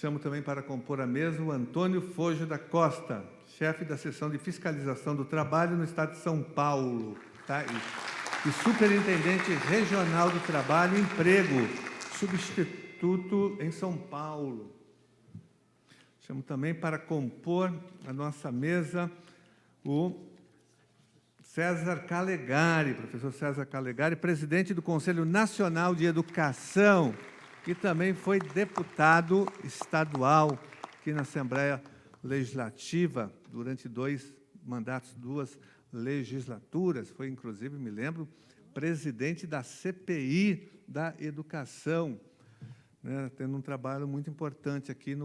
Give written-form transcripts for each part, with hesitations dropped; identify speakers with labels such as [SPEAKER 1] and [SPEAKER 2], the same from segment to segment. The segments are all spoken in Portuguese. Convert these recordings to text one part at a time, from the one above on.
[SPEAKER 1] Chamo também para compor a mesa o Antônio Fojo da Costa, chefe da seção de fiscalização do trabalho no estado de São Paulo, tá? E superintendente regional do trabalho e emprego, substituto em São Paulo. Chamo também para compor a nossa mesa o César Calegari, professor César Calegari, presidente do Conselho Nacional de Educação, que também foi deputado estadual aqui na Assembleia Legislativa durante 2 mandatos, 2 legislaturas. Foi, inclusive, me lembro, presidente da CPI da Educação, né, tendo um trabalho muito importante aqui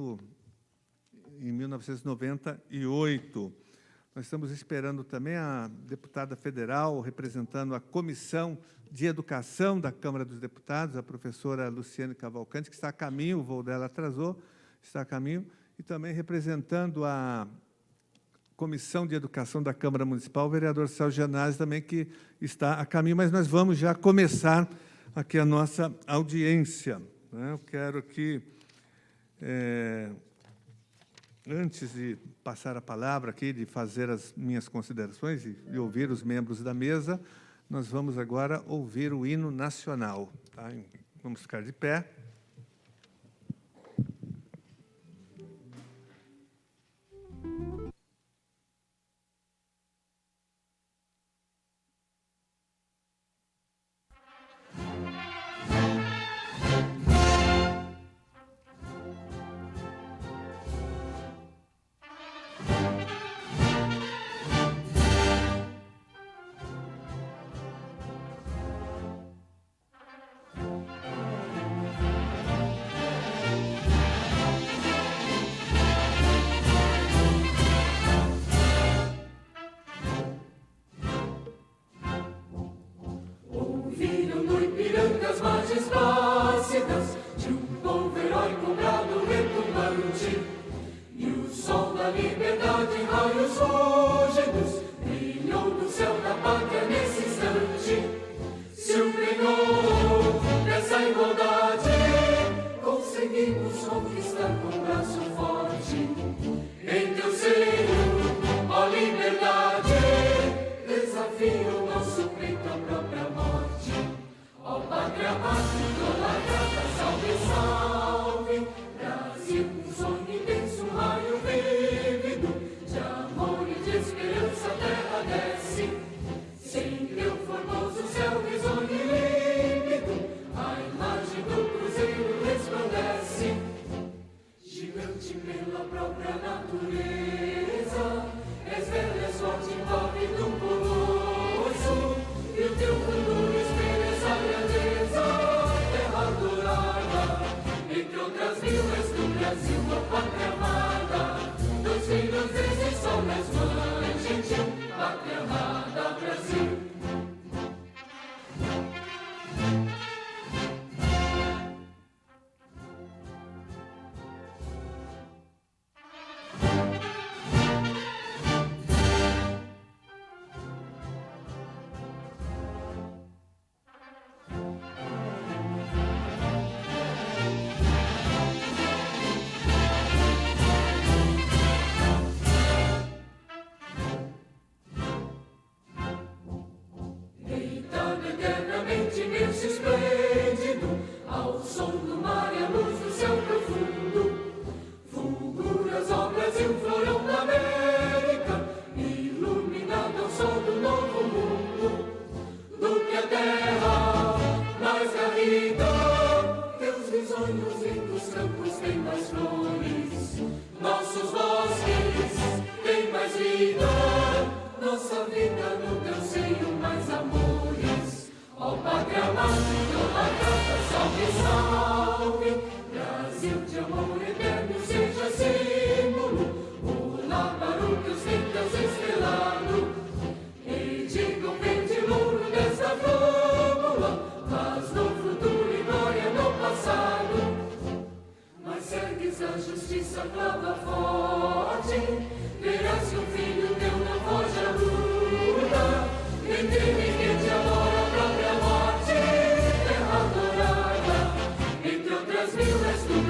[SPEAKER 1] em 1998. Nós estamos esperando também a deputada federal, representando a Comissão de Educação da Câmara dos Deputados, a professora Luciane Cavalcante, que está a caminho, o voo dela atrasou, está a caminho, e também representando a Comissão de Educação da Câmara Municipal, o vereador Celso Gianazzi também, que está a caminho, mas nós vamos já começar aqui a nossa audiência, né? Eu quero que, antes de passar a palavra aqui, de fazer as minhas considerações e ouvir os membros da mesa, nós vamos agora ouvir o hino nacional. Tá? Vamos ficar de pé.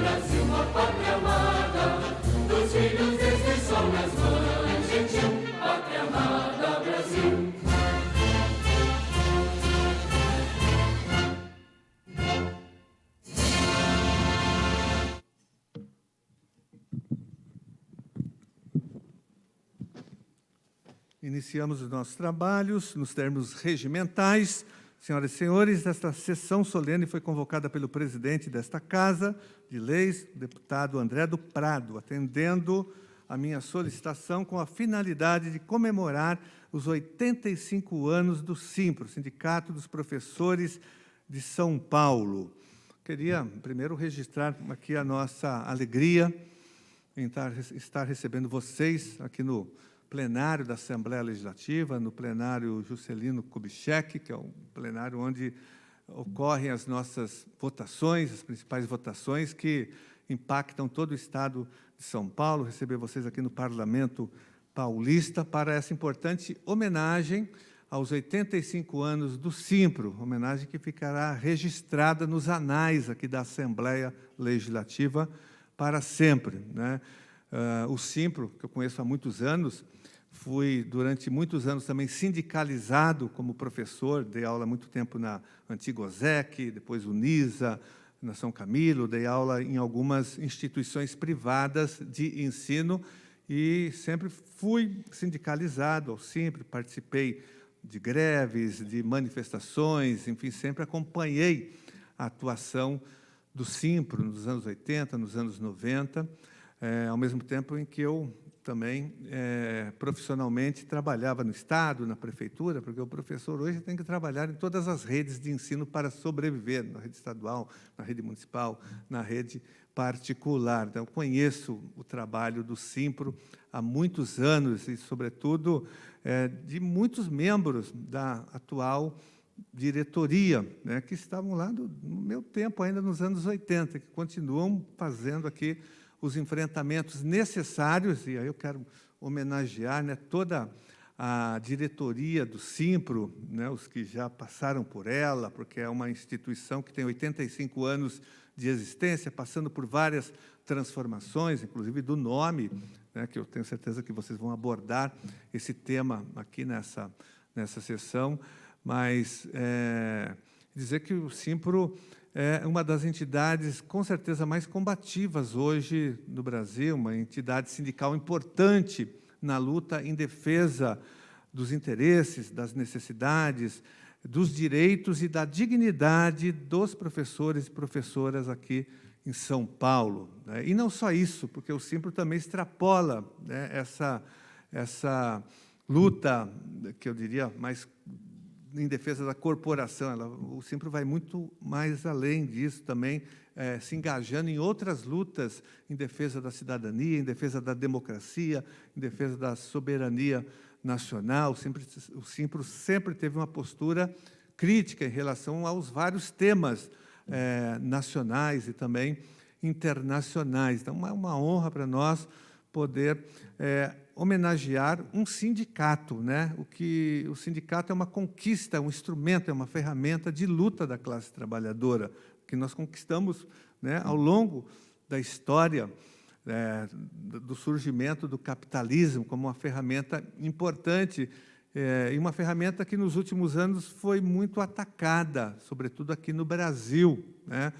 [SPEAKER 2] Brasil,
[SPEAKER 1] Iniciamos os nossos trabalhos nos termos regimentais. Senhoras e senhores, esta sessão solene foi convocada pelo presidente desta Casa de Leis, o deputado André do Prado, atendendo a minha solicitação com a finalidade de comemorar os 85 anos do SIMPRO, Sindicato dos Professores de São Paulo. Queria primeiro registrar aqui a nossa alegria em estar recebendo vocês aqui no plenário da Assembleia Legislativa, no plenário Juscelino Kubitschek, que é um plenário onde ocorrem as nossas votações, as principais votações que impactam todo o Estado de São Paulo, receber vocês aqui no Parlamento Paulista para essa importante homenagem aos 85 anos do SIMPRO, homenagem que ficará registrada nos anais aqui da Assembleia Legislativa para sempre, né? O SIMPRO, que eu conheço há muitos anos, fui, durante muitos anos, também sindicalizado como professor, dei aula há muito tempo na antiga OSEC, depois Unisa, na São Camilo, dei aula em algumas instituições privadas de ensino e sempre fui sindicalizado ao SIMPRO, participei de greves, de manifestações, enfim, sempre acompanhei a atuação do SIMPRO nos anos 80, nos anos 90, ao mesmo tempo em que eu também, profissionalmente, trabalhava no Estado, na Prefeitura, porque o professor hoje tem que trabalhar em todas as redes de ensino para sobreviver, na rede estadual, na rede municipal, na rede particular. Então, eu conheço o trabalho do SIMPRO há muitos anos e, sobretudo, de muitos membros da atual diretoria, né, que estavam lá no meu tempo, ainda nos anos 80, que continuam fazendo aqui os enfrentamentos necessários, e aí eu quero homenagear, né, toda a diretoria do SIMPRO, né, os que já passaram por ela, porque é uma instituição que tem 85 anos de existência, passando por várias transformações, inclusive do nome, né, que eu tenho certeza que vocês vão abordar esse tema aqui nessa sessão, mas dizer que o SIMPRO é uma das entidades, com certeza, mais combativas hoje no Brasil, uma entidade sindical importante na luta em defesa dos interesses, das necessidades, dos direitos e da dignidade dos professores e professoras aqui em São Paulo, né? E não só isso, porque o SIMPRO também extrapola, né, essa luta, que eu diria, mais em defesa da corporação. O SIMPRO vai muito mais além disso também, se engajando em outras lutas em defesa da cidadania, em defesa da democracia, em defesa da soberania nacional. O SIMPRO sempre teve uma postura crítica em relação aos vários temas nacionais e também internacionais. Então, é uma honra para nós poder homenagear um sindicato, né? O sindicato é uma conquista, é um instrumento, é uma ferramenta de luta da classe trabalhadora, que nós conquistamos, né, ao longo da história do surgimento do capitalismo como uma ferramenta importante, e uma ferramenta que nos últimos anos foi muito atacada, sobretudo aqui no Brasil, né?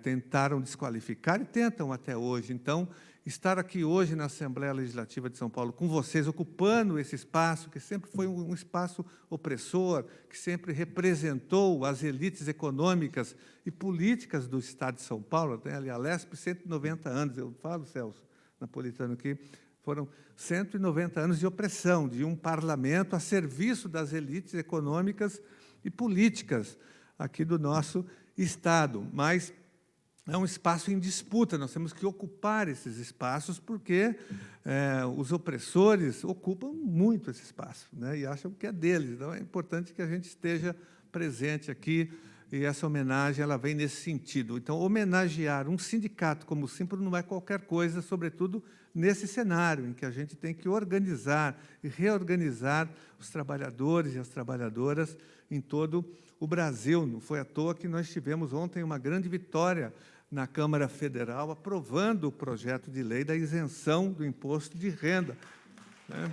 [SPEAKER 1] Tentaram desqualificar e tentam até hoje. Então, estar aqui hoje na Assembleia Legislativa de São Paulo com vocês, ocupando esse espaço, que sempre foi um espaço opressor, que sempre representou as elites econômicas e políticas do Estado de São Paulo, tem ali a LESP, 190 anos, eu falo, Celso Napolitano, aqui, foram 190 anos de opressão, de um parlamento a serviço das elites econômicas e políticas aqui do nosso Estado, mas é um espaço em disputa, nós temos que ocupar esses espaços, porque os opressores ocupam muito esse espaço, né, e acham que é deles. Então, é importante que a gente esteja presente aqui, e essa homenagem ela vem nesse sentido. Então, homenagear um sindicato como o SIMPRO não é qualquer coisa, sobretudo nesse cenário em que a gente tem que organizar e reorganizar os trabalhadores e as trabalhadoras em todo o Brasil. Não foi à toa que nós tivemos ontem uma grande vitória na Câmara Federal, aprovando o projeto de lei da isenção do imposto de renda, né?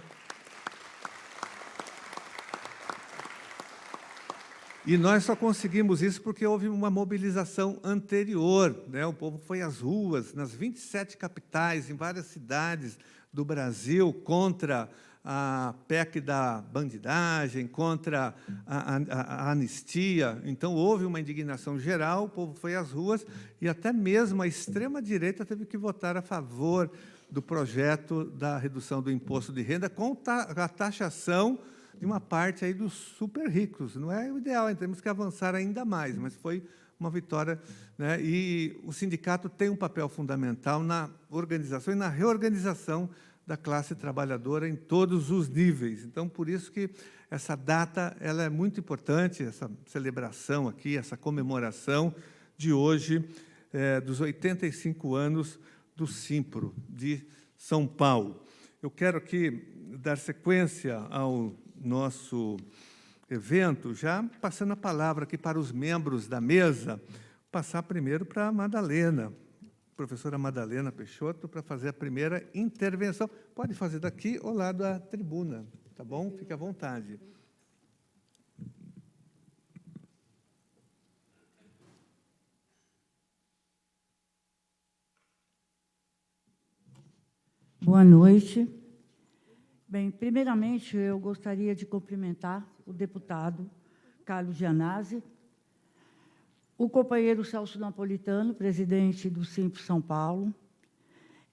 [SPEAKER 1] E nós só conseguimos isso porque houve uma mobilização anterior, né? O povo foi às ruas, nas 27 capitais, em várias cidades do Brasil, contra a PEC da bandidagem, contra a anistia. Então, houve uma indignação geral, o povo foi às ruas, e até mesmo a extrema-direita teve que votar a favor do projeto da redução do imposto de renda com a taxação de uma parte aí dos super ricos. Não é o ideal, temos que avançar ainda mais, mas foi uma vitória, né? E o sindicato tem um papel fundamental na organização e na reorganização da classe trabalhadora em todos os níveis. Então, por isso que essa data ela é muito importante, essa celebração aqui, essa comemoração de hoje, dos 85 anos do Simpro, de São Paulo. Eu quero aqui dar sequência ao nosso evento, já passando a palavra aqui para os membros da mesa, passar primeiro para a Madalena, professora Madalena Peixoto, para fazer a primeira intervenção. Pode fazer daqui ou lá da tribuna, tá bom? Fique à vontade.
[SPEAKER 2] Boa noite. Bem, primeiramente, eu gostaria de cumprimentar o deputado Carlos Gianazzi, o companheiro Celso Napolitano, presidente do Simpro São Paulo,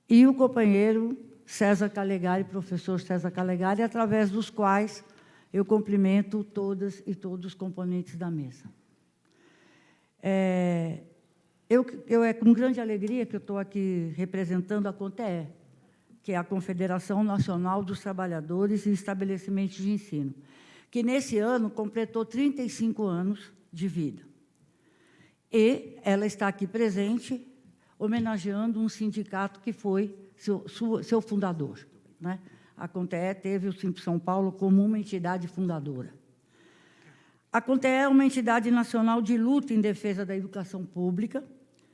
[SPEAKER 2] e o companheiro César Calegari, professor César Calegari, através dos quais eu cumprimento todas e todos os componentes da mesa. É com grande alegria que eu estou aqui representando a CONTEE, que é a Confederação Nacional dos Trabalhadores e Estabelecimentos de Ensino, que, nesse ano, completou 35 anos de vida. E ela está aqui presente, homenageando um sindicato que foi seu fundador, né? A CONTEE teve o Simpro São Paulo como uma entidade fundadora. A CONTEE é uma entidade nacional de luta em defesa da educação pública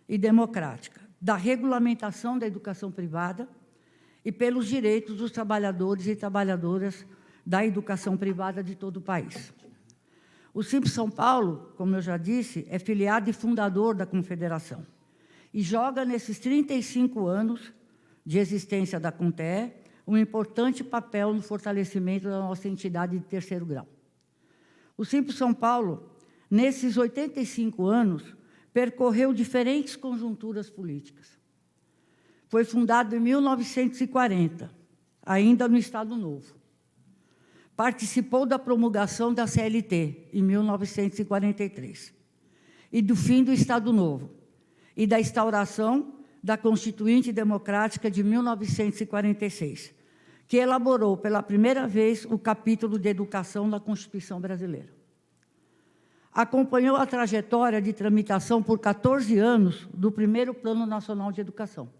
[SPEAKER 2] e democrática, da regulamentação da educação privada e pelos direitos dos trabalhadores e trabalhadoras da educação privada de todo o país. O Simpro São Paulo, como eu já disse, é filiado e fundador da Confederação e joga, nesses 35 anos de existência da CONTEE, um importante papel no fortalecimento da nossa entidade de terceiro grau. O Simpro São Paulo, nesses 85 anos, percorreu diferentes conjunturas políticas. Foi fundado em 1940, ainda no Estado Novo. Participou da promulgação da CLT, em 1943, e do fim do Estado Novo, e da instauração da Constituinte Democrática de 1946, que elaborou pela primeira vez o capítulo de educação da Constituição brasileira. Acompanhou a trajetória de tramitação por 14 anos do primeiro Plano Nacional de Educação,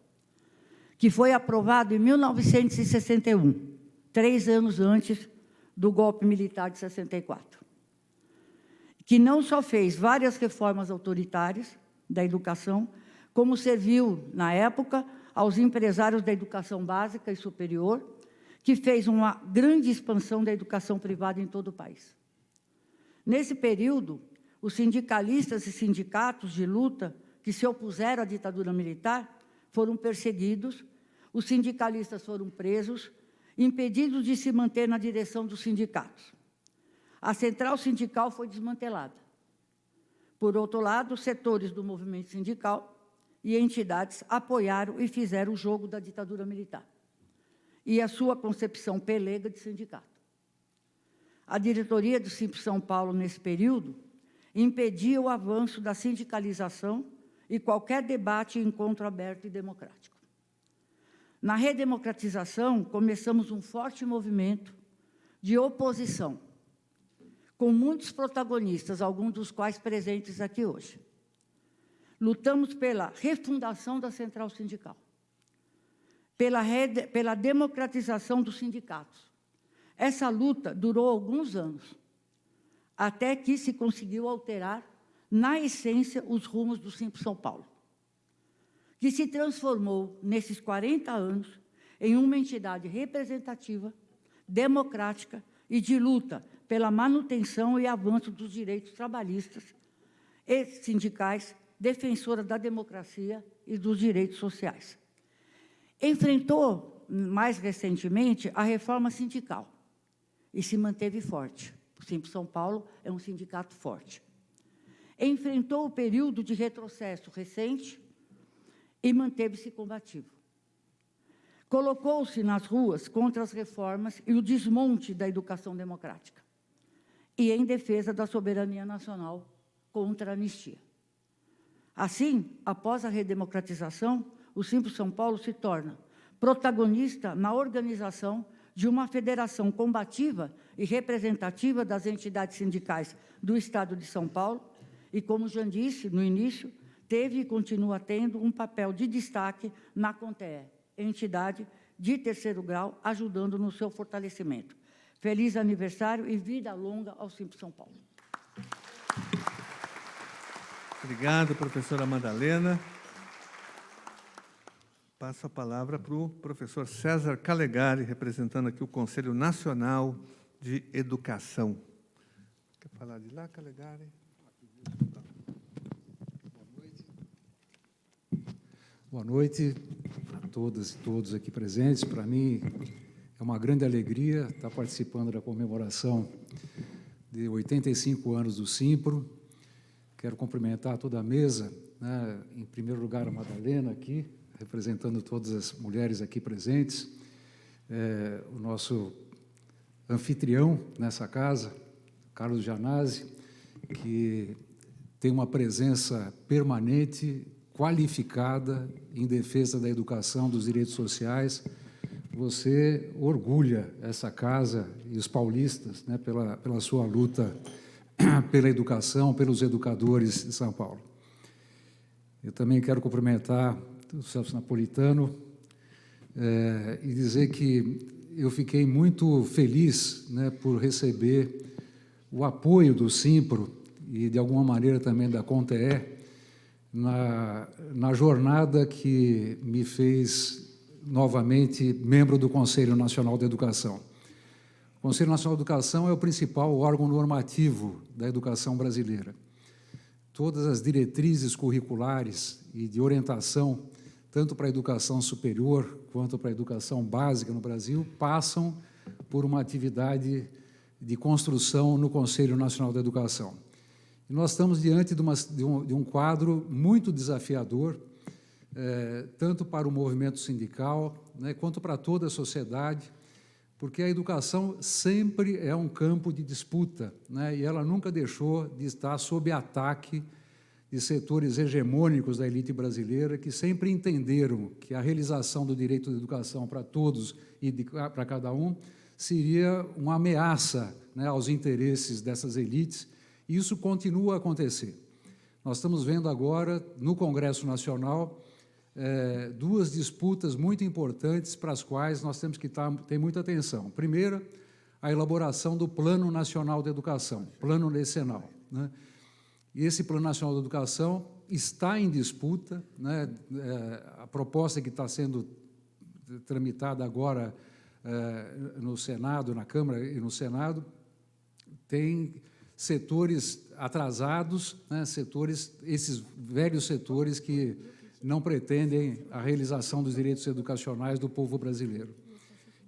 [SPEAKER 2] que foi aprovado em 1961, 3 anos antes do golpe militar de 64, que não só fez várias reformas autoritárias da educação, como serviu, na época, aos empresários da educação básica e superior, que fez uma grande expansão da educação privada em todo o país. Nesse período, os sindicalistas e sindicatos de luta que se opuseram à ditadura militar foram perseguidos, os sindicalistas foram presos, impedidos de se manter na direção dos sindicatos. A central sindical foi desmantelada. Por outro lado, setores do movimento sindical e entidades apoiaram e fizeram o jogo da ditadura militar e a sua concepção pelega de sindicato. A diretoria do Simpro São Paulo, nesse período, impedia o avanço da sindicalização e qualquer debate e encontro aberto e democrático. Na redemocratização, começamos um forte movimento de oposição, com muitos protagonistas, alguns dos quais presentes aqui hoje. Lutamos pela refundação da central sindical, pela democratização dos sindicatos. Essa luta durou alguns anos, até que se conseguiu alterar, na essência, os rumos do Simpro São Paulo, que se transformou, nesses 40 anos, em uma entidade representativa, democrática e de luta pela manutenção e avanço dos direitos trabalhistas e sindicais, defensora da democracia e dos direitos sociais. Enfrentou mais recentemente, a reforma sindical e se manteve forte. O Simpro São Paulo é um sindicato forte. Enfrentou o período de retrocesso recente e manteve-se combativo. Colocou-se nas ruas contra as reformas e o desmonte da educação democrática e em defesa da soberania nacional contra a anistia. Assim, após a redemocratização, o Simpro São Paulo se torna protagonista na organização de uma federação combativa e representativa das entidades sindicais do Estado de São Paulo e, como já disse no início, teve e continua tendo um papel de destaque na CONTEE, entidade de terceiro grau, ajudando no seu fortalecimento. Feliz aniversário e vida longa ao Simpro São Paulo.
[SPEAKER 1] Obrigado, professora Madalena. Passo a palavra para o professor César Calegari, representando aqui o Conselho Nacional de Educação. Quer falar de lá, Calegari?
[SPEAKER 3] Boa noite a todas e todos aqui presentes. Para mim é uma grande alegria estar participando da comemoração de 85 anos do Simpro. Quero cumprimentar toda a mesa, né? Em primeiro lugar a Madalena aqui, representando todas as mulheres aqui presentes, o nosso anfitrião nessa casa, Carlos Gianazzi, que tem uma presença permanente, qualificada em defesa da educação, dos direitos sociais. Você orgulha essa casa e os paulistas, né, pela sua luta pela educação, pelos educadores de São Paulo. Eu também quero cumprimentar o Celso Napolitano e dizer que eu fiquei muito feliz, né, por receber o apoio do Simpro e, de alguma maneira, também da CONTEE na jornada que me fez novamente membro do Conselho Nacional de Educação. O Conselho Nacional de Educação é o principal órgão normativo da educação brasileira. Todas as diretrizes curriculares e de orientação, tanto para a educação superior quanto para a educação básica no Brasil, passam por uma atividade de construção no Conselho Nacional da Educação. E nós estamos diante de um quadro muito desafiador, tanto para o movimento sindical, né, quanto para toda a sociedade, porque a educação sempre é um campo de disputa, né, e ela nunca deixou de estar sob ataque de setores hegemônicos da elite brasileira, que sempre entenderam que a realização do direito de educação para todos e para cada um seria uma ameaça, né, aos interesses dessas elites, e isso continua a acontecer. Nós estamos vendo agora, no Congresso Nacional, duas disputas muito importantes para as quais nós temos que ter muita atenção. Primeiro, a elaboração do Plano Nacional de Educação, Plano Decenal, né? E esse Plano Nacional de Educação está em disputa, né? A proposta que está sendo tramitada agora no Senado, na Câmara e no Senado, tem setores atrasados, né? Esses velhos setores que não pretendem a realização dos direitos educacionais do povo brasileiro.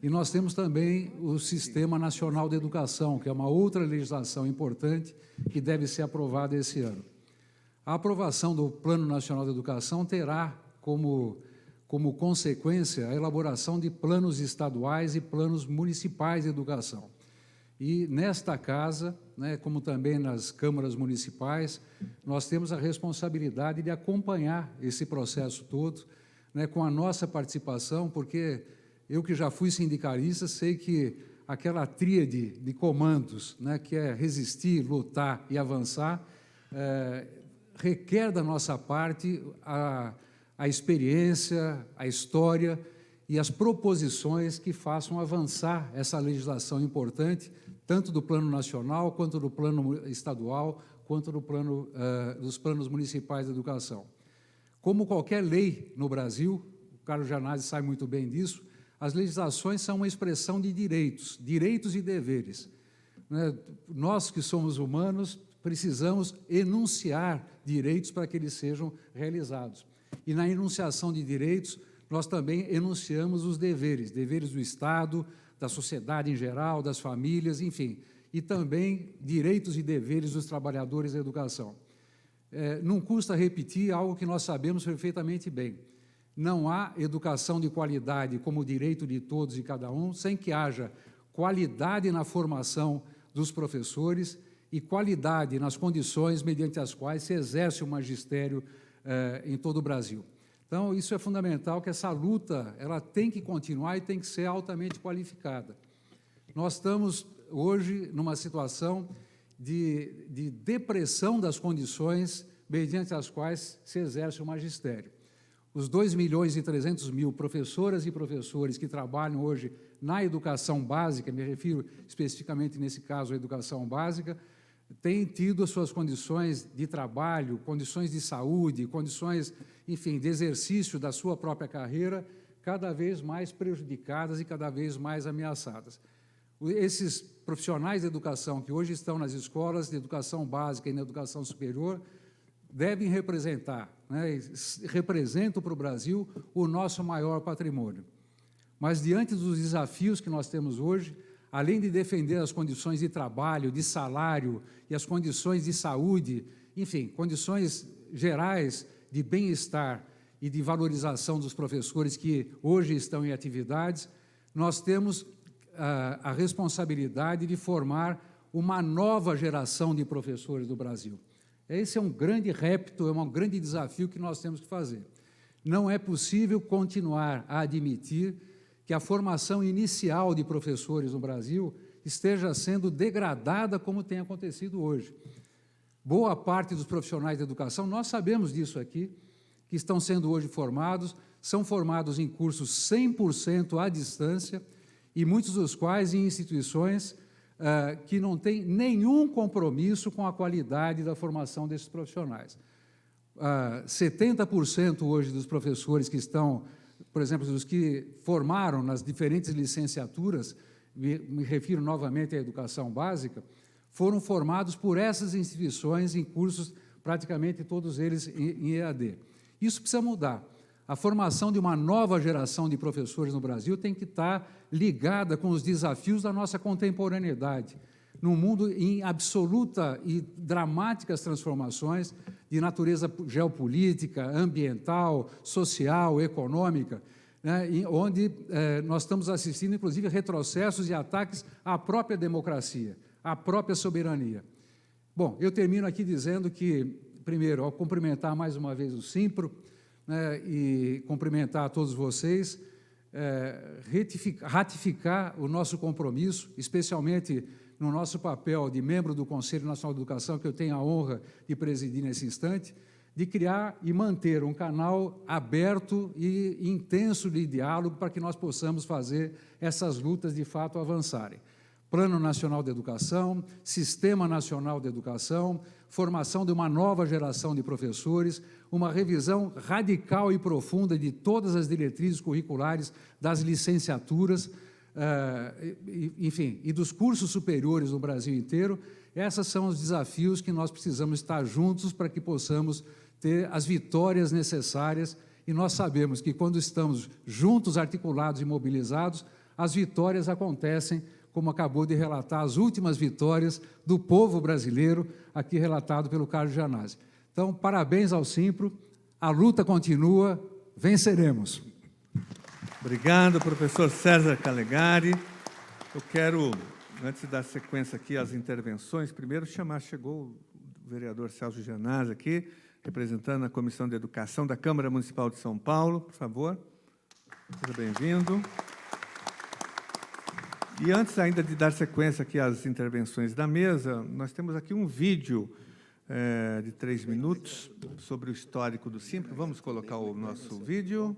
[SPEAKER 3] E nós temos também o Sistema Nacional de Educação, que é uma outra legislação importante que deve ser aprovada esse ano. A aprovação do Plano Nacional de Educação terá como consequência a elaboração de planos estaduais e planos municipais de educação. E nesta casa, né, como também nas câmaras municipais, nós temos a responsabilidade de acompanhar esse processo todo, né, com a nossa participação, porque eu que já fui sindicalista sei que aquela tríade de comandos, né, que é resistir, lutar e avançar, requer da nossa parte a experiência, a história e as proposições que façam avançar essa legislação importante, tanto do plano nacional, quanto do plano estadual, quanto dos planos municipais de educação. Como qualquer lei no Brasil, o Carlos Gianazzi sabe muito bem disso, as legislações são uma expressão de direitos e deveres, né? Nós que somos humanos precisamos enunciar direitos para que eles sejam realizados. E na enunciação de direitos, nós também enunciamos os deveres do Estado, da sociedade em geral, das famílias, enfim, e também direitos e deveres dos trabalhadores da educação. Não custa repetir algo que nós sabemos perfeitamente bem. Não há educação de qualidade como direito de todos e cada um, sem que haja qualidade na formação dos professores e qualidade nas condições mediante as quais se exerce o magistério em todo o Brasil. Então, isso é fundamental, que essa luta ela tem que continuar e tem que ser altamente qualificada. Nós estamos, hoje, numa situação de depressão das condições mediante as quais se exerce o magistério. Os 2.300.000 professoras e professores que trabalham hoje na educação básica, me refiro especificamente, nesse caso, à educação básica, têm tido as suas condições de trabalho, condições de saúde, condições, enfim, de exercício da sua própria carreira, cada vez mais prejudicadas e cada vez mais ameaçadas. Esses profissionais de educação que hoje estão nas escolas de educação básica e na educação superior devem representar, representam para o Brasil o nosso maior patrimônio. Mas, diante dos desafios que nós temos hoje, além de defender as condições de trabalho, de salário e as condições de saúde, enfim, condições gerais de bem-estar e de valorização dos professores que hoje estão em atividades, nós temos a responsabilidade de formar uma nova geração de professores do Brasil. Esse é um grande repto, é um grande desafio que nós temos que fazer. Não é possível continuar a admitir que a formação inicial de professores no Brasil esteja sendo degradada como tem acontecido hoje. Boa parte dos profissionais de educação, nós sabemos disso aqui, que estão sendo hoje formados, são formados em cursos 100% à distância, e muitos dos quais em instituições que não têm nenhum compromisso com a qualidade da formação desses profissionais. 70% hoje dos professores que estão, por exemplo, dos que formaram nas diferentes licenciaturas, me refiro novamente à educação básica, foram formados por essas instituições em cursos, praticamente todos eles em EAD. Isso precisa mudar. A formação de uma nova geração de professores no Brasil tem que estar ligada com os desafios da nossa contemporaneidade, num mundo em absoluta e dramáticas transformações de natureza geopolítica, ambiental, social, econômica, onde nós estamos assistindo, inclusive, retrocessos e ataques à própria democracia, à própria soberania. Bom, eu termino aqui dizendo que, primeiro, ao cumprimentar mais uma vez o Simpro, e cumprimentar a todos vocês, ratificar o nosso compromisso, especialmente no nosso papel de membro do Conselho Nacional de Educação, que eu tenho a honra de presidir nesse instante, de criar e manter um canal aberto e intenso de diálogo para que nós possamos fazer essas lutas de fato avançarem. Plano Nacional de Educação, Sistema Nacional de Educação, formação de uma nova geração de professores, uma revisão radical e profunda de todas as diretrizes curriculares das licenciaturas, enfim, e dos cursos superiores no Brasil inteiro. Esses são os desafios que nós precisamos estar juntos para que possamos ter as vitórias necessárias, e nós sabemos que quando estamos juntos, articulados e mobilizados, as vitórias acontecem, como acabou de relatar as últimas vitórias do povo brasileiro, aqui relatado pelo Carlos Gianazzi. Então, parabéns ao Simpro, a luta continua, venceremos.
[SPEAKER 1] Obrigado, professor César Calegari. Eu quero, antes de dar sequência aqui às intervenções, primeiro chegou o vereador Celso Gianazzi aqui, representando a Comissão de Educação da Câmara Municipal de São Paulo, por favor. Seja bem-vindo. E antes ainda de dar sequência aqui às intervenções da mesa, nós temos aqui um vídeo de 3 minutos sobre o histórico do Simpro. Vamos colocar o nosso vídeo.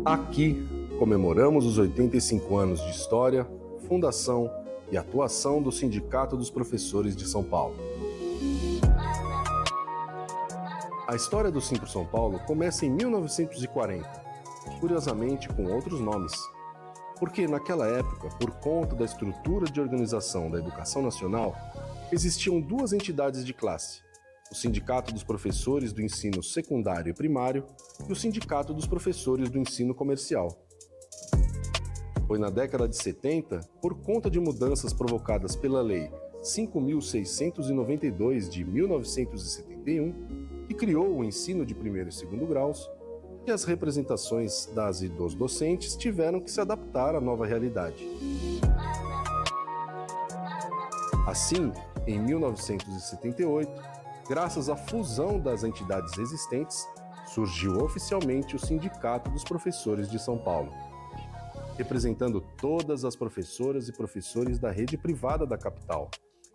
[SPEAKER 4] Aqui comemoramos os 85 anos de história, fundação e atuação do Sindicato dos Professores de São Paulo. A história do Simpro São Paulo começa em 1940, curiosamente com outros nomes. Porque naquela época, por conta da estrutura de organização da educação nacional, existiam duas entidades de classe: o Sindicato dos Professores do Ensino Secundário e Primário e o Sindicato dos Professores do Ensino Comercial. Foi na década de 70, por conta de mudanças provocadas pela Lei 5.692 de 1971, que criou o ensino de primeiro e segundo graus, e as representações das e dos docentes tiveram que se adaptar à nova realidade. Assim, em 1978, graças à fusão das entidades existentes, surgiu oficialmente o Sindicato dos Professores de São Paulo, representando todas as professoras e professores da rede privada da capital,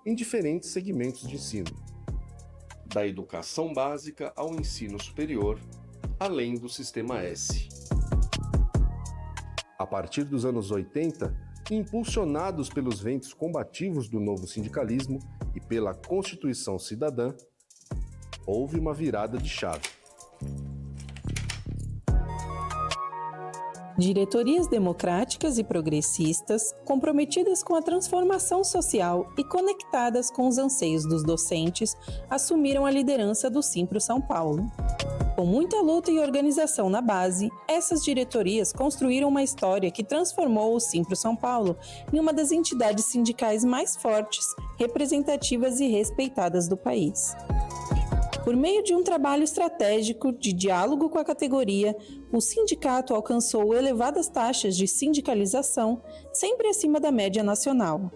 [SPEAKER 4] em diferentes segmentos de ensino, da educação básica ao ensino superior, além do Sistema S. A partir dos anos 80, impulsionados pelos ventos combativos do novo sindicalismo e pela Constituição Cidadã, houve uma virada de chave.
[SPEAKER 5] Diretorias democráticas e progressistas, comprometidas com a transformação social e conectadas com os anseios dos docentes, assumiram a liderança do Simpro São Paulo. Com muita luta e organização na base, essas diretorias construíram uma história que transformou o Simpro São Paulo em uma das entidades sindicais mais fortes, representativas e respeitadas do país. Por meio de um trabalho estratégico de diálogo com a categoria, o sindicato alcançou elevadas taxas de sindicalização, sempre acima da média nacional.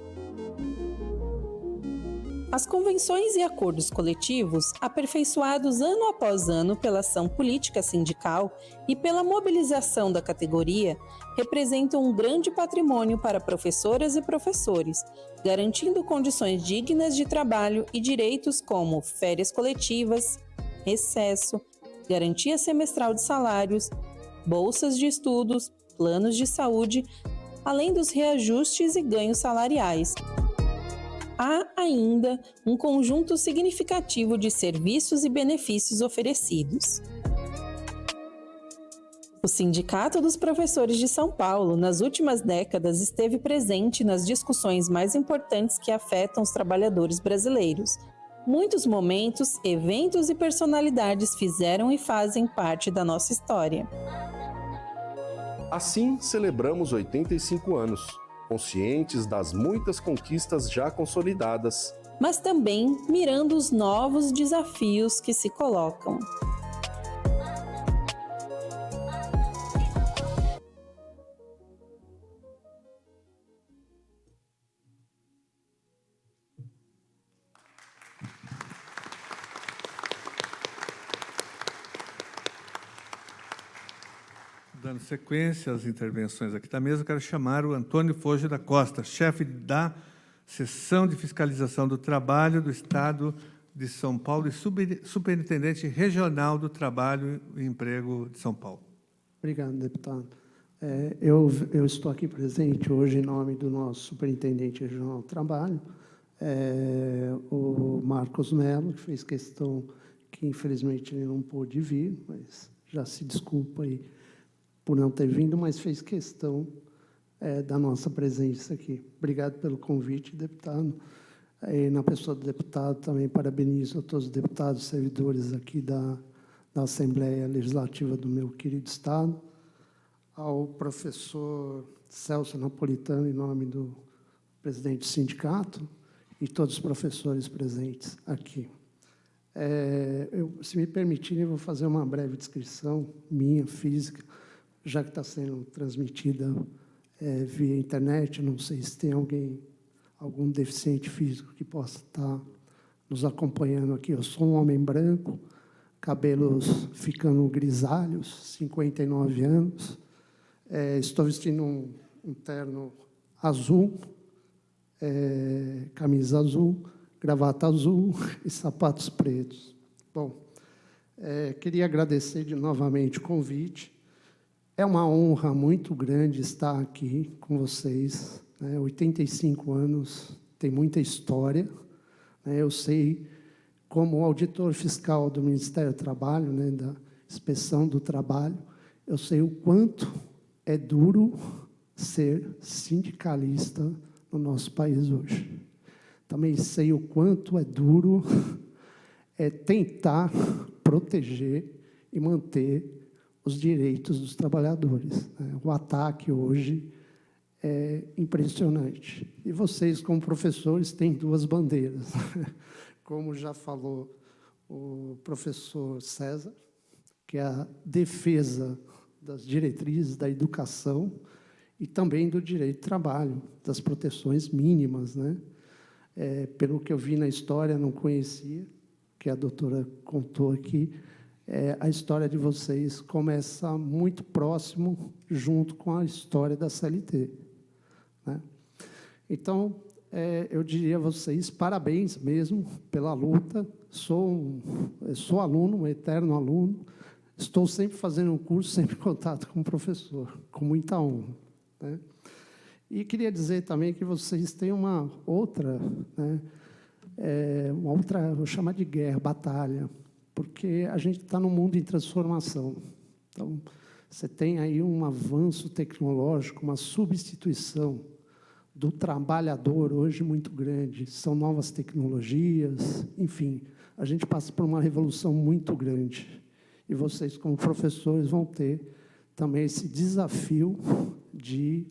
[SPEAKER 5] As convenções e acordos coletivos, aperfeiçoados ano após ano pela ação política sindical e pela mobilização da categoria, representam um grande patrimônio para professoras e professores, garantindo condições dignas de trabalho e direitos como férias coletivas, recesso, garantia semestral de salários, bolsas de estudos, planos de saúde, além dos reajustes e ganhos salariais. Há ainda um conjunto significativo de serviços e benefícios oferecidos. O Sindicato dos Professores de São Paulo, nas últimas décadas, esteve presente nas discussões mais importantes que afetam os trabalhadores brasileiros. Muitos momentos, eventos e personalidades fizeram e fazem parte da nossa história.
[SPEAKER 4] Assim, celebramos 85 anos, conscientes das muitas conquistas já consolidadas,
[SPEAKER 5] mas também mirando os novos desafios que se colocam.
[SPEAKER 1] Dando sequência às intervenções aqui da mesa, eu quero chamar o Antônio Fojo da Costa, chefe da Seção de Fiscalização do Trabalho do Estado de São Paulo e superintendente regional do Trabalho e Emprego de São Paulo.
[SPEAKER 6] Obrigado, deputado. Eu estou aqui presente hoje em nome do nosso superintendente regional do Trabalho, o Marcos Mello, que fez questão que, infelizmente, ele não pôde vir, mas já se desculpa aí por não ter vindo, mas fez questão da nossa presença aqui. Obrigado pelo convite, deputado. Na pessoa do deputado, também parabenizo a todos os deputados e servidores aqui da Assembleia Legislativa do meu querido Estado, ao professor Celso Napolitano, em nome do presidente do sindicato, e todos os professores presentes aqui. Se me permitirem, eu vou fazer uma breve descrição minha, física, já que está sendo transmitida via internet. Não sei se tem algum deficiente físico que possa estar nos acompanhando aqui. Eu sou um homem branco, cabelos ficando grisalhos, 59 anos. Estou vestindo um terno azul, camisa azul, gravata azul e sapatos pretos. Bom, queria agradecer novamente o convite. É uma honra muito grande estar aqui com vocês. 85 anos, tem muita história. Eu sei, como auditor fiscal do Ministério do Trabalho, da Inspeção do Trabalho, eu sei o quanto é duro ser sindicalista no nosso país hoje. Também sei o quanto é duro tentar proteger e manter os direitos dos trabalhadores. O ataque hoje é impressionante. E vocês, como professores, têm duas bandeiras. Como já falou o professor César, que é a defesa das diretrizes da educação e também do direito de trabalho, das proteções mínimas, né? Pelo que eu vi na história, não conhecia, que a doutora contou aqui, a história de vocês começa muito próximo, junto com a história da CLT. Né? Então, eu diria a vocês, parabéns mesmo pela luta. Sou aluno, um eterno aluno. Estou sempre fazendo um curso, sempre em contato com o professor, com muita honra. Né? E queria dizer também que vocês têm uma outra, né, eu vou chamar de guerra, batalha, porque a gente está num mundo em transformação. Então, você tem aí um avanço tecnológico, uma substituição do trabalhador hoje muito grande. São novas tecnologias, enfim, a gente passa por uma revolução muito grande. E vocês, como professores, vão ter também esse desafio de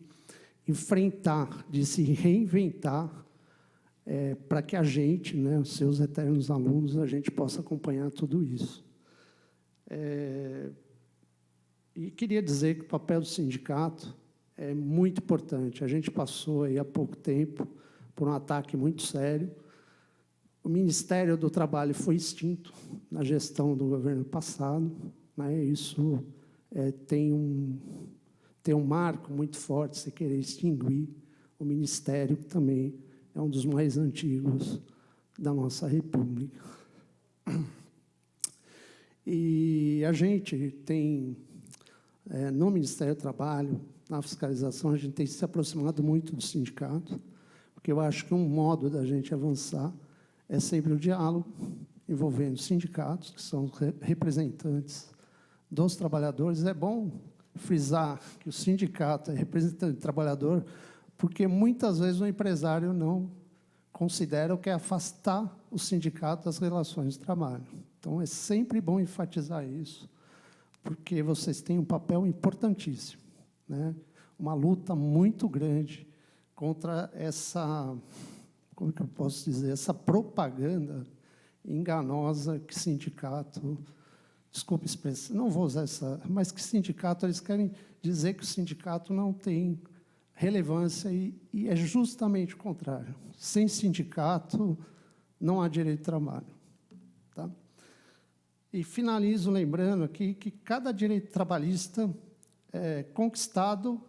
[SPEAKER 6] enfrentar, de se reinventar, para que a gente, né, os seus eternos alunos, a gente possa acompanhar tudo isso. E queria dizer que o papel do sindicato é muito importante. A gente passou aí há pouco tempo por um ataque muito sério. O Ministério do Trabalho foi extinto na gestão do governo passado, né? Isso tem um marco muito forte, você querer extinguir o Ministério, que também é um dos mais antigos da nossa República. E a gente tem, no Ministério do Trabalho, na fiscalização, a gente tem se aproximado muito do sindicato, porque eu acho que um modo da gente avançar é sempre o diálogo, envolvendo sindicatos, que são representantes dos trabalhadores. É bom frisar que o sindicato é representante do trabalhador, porque muitas vezes o empresário não considera o que é afastar o sindicato das relações de trabalho. Então, é sempre bom enfatizar isso, porque vocês têm um papel importantíssimo, né? Uma luta muito grande contra essa, como que eu posso dizer, essa propaganda enganosa que sindicato, desculpe a expressão, não vou usar essa, mas que sindicato, eles querem dizer que o sindicato não tem relevância e é justamente o contrário. Sem sindicato, não há direito de trabalho. Tá? E finalizo lembrando aqui que cada direito trabalhista conquistado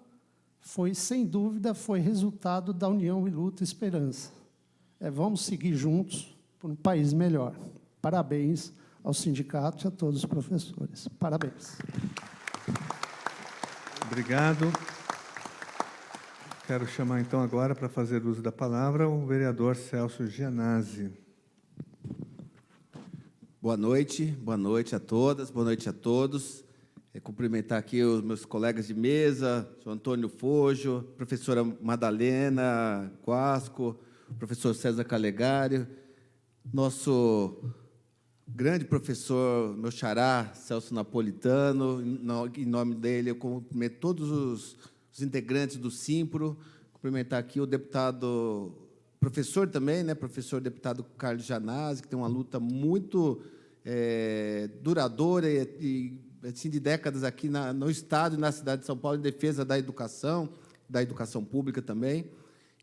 [SPEAKER 6] foi, sem dúvida, foi resultado da união e luta e esperança. Vamos seguir juntos por um país melhor. Parabéns aos sindicatos e a todos os professores. Parabéns.
[SPEAKER 1] Obrigado. Quero chamar, então, agora, para fazer uso da palavra, o vereador Celso Gianazzi.
[SPEAKER 7] Boa noite a todas, boa noite a todos. Cumprimentar aqui os meus colegas de mesa, o senhor Antônio Fojo, professora Madalena Quasco, professor César Calegari, nosso grande professor, meu xará, Celso Napolitano. Em nome dele, eu cumprimento todos os integrantes do Simpro, cumprimentar aqui o deputado, professor também, né, professor deputado Carlos Gianazzi, que tem uma luta muito duradoura e assim, de décadas aqui no Estado e na cidade de São Paulo, em defesa da educação pública também.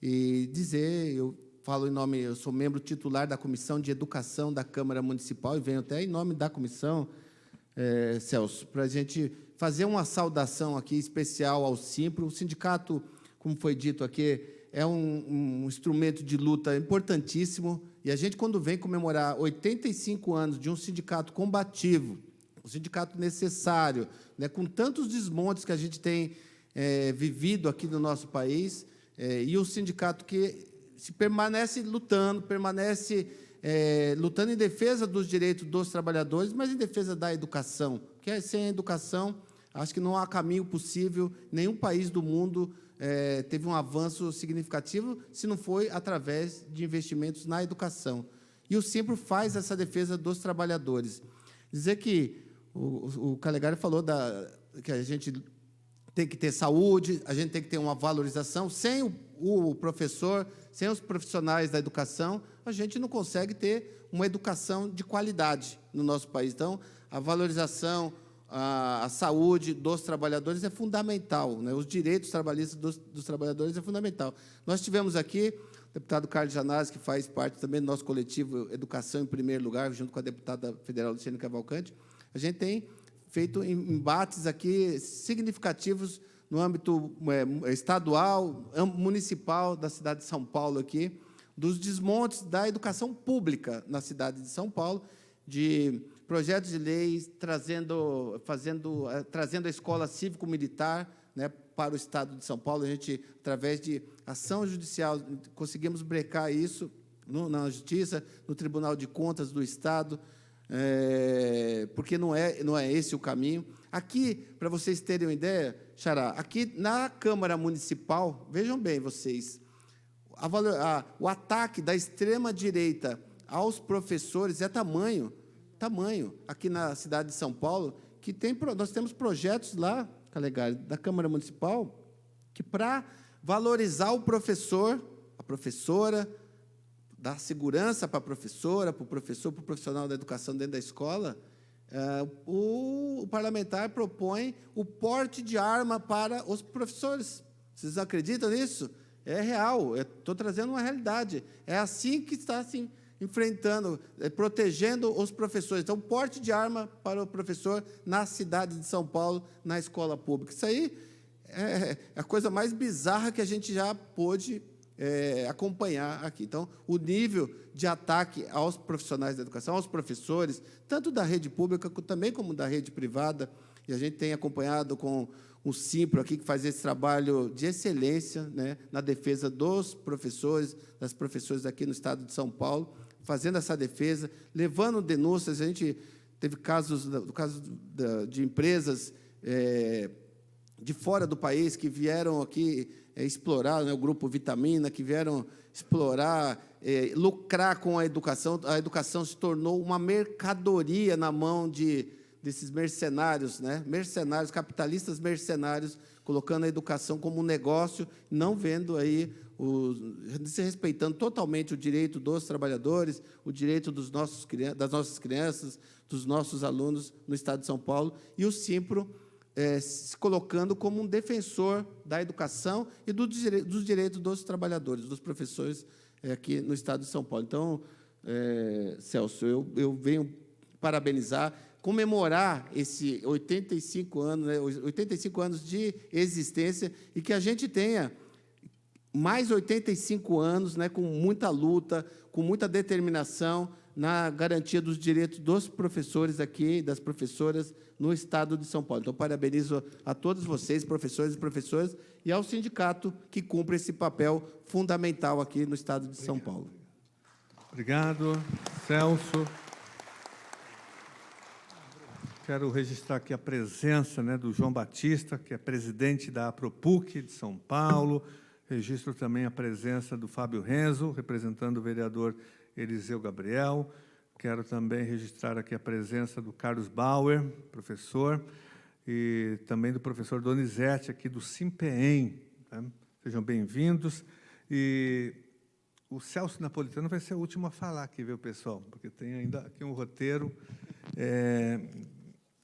[SPEAKER 7] E dizer, eu falo em nome, eu sou membro titular da Comissão de Educação da Câmara Municipal, e venho até em nome da comissão, Celso, para a gente fazer uma saudação aqui especial ao Simpro. O sindicato, como foi dito aqui, é um instrumento de luta importantíssimo, e a gente, quando vem comemorar 85 anos de um sindicato combativo, um sindicato necessário, né, com tantos desmontes que a gente tem vivido aqui no nosso país, e o sindicato que se permanece lutando lutando em defesa dos direitos dos trabalhadores, mas em defesa da educação, porque sem a educação Acho que não há caminho possível, nenhum país do mundo teve um avanço significativo se não foi através de investimentos na educação. E o Simpro faz essa defesa dos trabalhadores. Dizer que o Calegari falou que a gente tem que ter saúde, a gente tem que ter uma valorização. Sem o professor, sem os profissionais da educação, a gente não consegue ter uma educação de qualidade no nosso país. Então, a valorização, a saúde dos trabalhadores é fundamental, né? Os direitos trabalhistas dos trabalhadores é fundamental. Nós tivemos aqui o deputado Carlos Janazzi, que faz parte também do nosso coletivo Educação em Primeiro Lugar, junto com a deputada federal Luciane Cavalcante. A gente tem feito embates aqui significativos no âmbito estadual, municipal da cidade de São Paulo, aqui, dos desmontes da educação pública na cidade de São Paulo, de projetos de leis trazendo a escola cívico-militar, né, para o Estado de São Paulo. A gente, através de ação judicial, conseguimos brecar isso na Justiça, no Tribunal de Contas do Estado, porque não é esse o caminho. Aqui, para vocês terem uma ideia, Xará, aqui na Câmara Municipal, vejam bem vocês, o ataque da extrema-direita aos professores é tamanho, aqui na cidade de São Paulo, que nós temos projetos lá, Calegari, da Câmara Municipal, que, para valorizar o professor, a professora, dar segurança para a professora, para o professor, para o profissional da educação dentro da escola, o parlamentar propõe o porte de arma para os professores. Vocês acreditam nisso? É real, estou trazendo uma realidade. É assim que está se enfrentando, protegendo os professores. Então, porte de arma para o professor na cidade de São Paulo, na escola pública. Isso aí é a coisa mais bizarra que a gente já pôde acompanhar aqui. Então, o nível de ataque aos profissionais da educação, aos professores, tanto da rede pública também como da rede privada, e a gente tem acompanhado com o Simpro aqui, que faz esse trabalho de excelência, né, na defesa dos professores, das professoras aqui no Estado de São Paulo, fazendo essa defesa, levando denúncias. A gente teve casos de empresas de fora do país que vieram aqui explorar, né, o Grupo Vitamina, que vieram explorar, lucrar com a educação se tornou uma mercadoria na mão desses mercenários, né, capitalistas mercenários, colocando a educação como um negócio, não vendo aí, se respeitando totalmente o direito dos trabalhadores, o direito das nossas crianças, dos nossos alunos no Estado de São Paulo, e o Simpro se colocando como um defensor da educação e dos direitos dos trabalhadores, dos professores aqui no Estado de São Paulo. Então, Celso, eu venho parabenizar, comemorar esse 85 anos, né, 85 anos de existência, e que a gente tenha mais 85 anos, né, com muita luta, com muita determinação na garantia dos direitos dos professores aqui, das professoras no Estado de São Paulo. Então, parabenizo a todos vocês, professores e professoras, e ao sindicato que cumpre esse papel fundamental aqui no Estado de São Paulo.
[SPEAKER 1] Obrigado, Celso. Quero registrar aqui a presença, né, do João Batista, que é presidente da APROPUC de São Paulo. Registro também a presença do Fábio Renzo, representando o vereador Eliseu Gabriel. Quero também registrar aqui a presença do Carlos Bauer, professor, e também do professor Donizete, aqui do SIMPEEM. Tá? Sejam bem-vindos. E o Celso Napolitano vai ser o último a falar aqui, viu, pessoal? Porque tem ainda aqui um roteiro.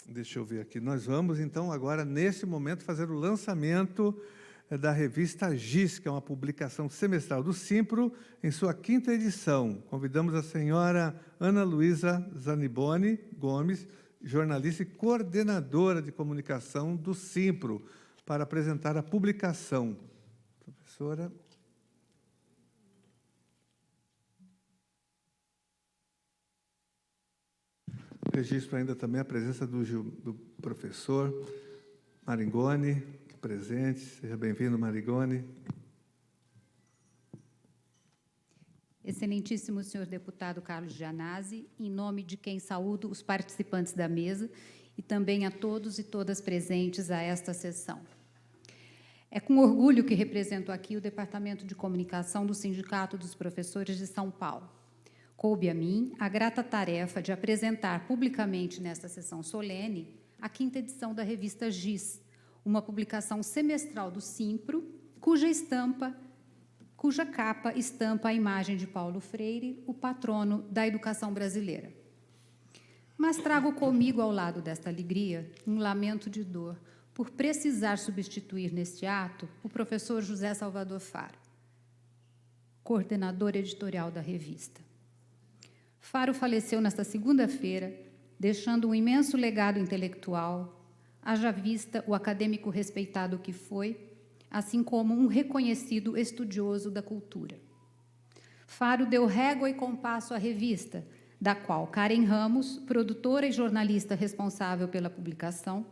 [SPEAKER 1] Deixa eu ver aqui. Nós vamos, então, agora, nesse momento, fazer o lançamento da revista GIS, que é uma publicação semestral do Simpro, em sua 5ª edição. Convidamos a senhora Ana Luísa Zaniboni Gomes, jornalista e coordenadora de comunicação do Simpro, para apresentar a publicação. Professora. Registro ainda também a presença do professor Maringoni, presente. Seja bem-vindo, Marigoni.
[SPEAKER 8] Excelentíssimo senhor deputado Carlos Janazzi, em nome de quem saúdo os participantes da mesa e também a todos e todas presentes a esta sessão. É com orgulho que represento aqui o Departamento de Comunicação do Sindicato dos Professores de São Paulo. Coube a mim a grata tarefa de apresentar publicamente nesta sessão solene a 5ª edição da revista Giz, uma publicação semestral do Simpro, cuja capa estampa a imagem de Paulo Freire, o patrono da educação brasileira. Mas trago comigo, ao lado desta alegria, um lamento de dor por precisar substituir neste ato o professor José Salvador Faro, coordenador editorial da revista. Faro faleceu nesta segunda-feira, deixando um imenso legado intelectual, haja vista o acadêmico respeitado que foi, assim como um reconhecido estudioso da cultura. Faro deu régua e compasso à revista, da qual Karen Ramos, produtora e jornalista responsável pela publicação,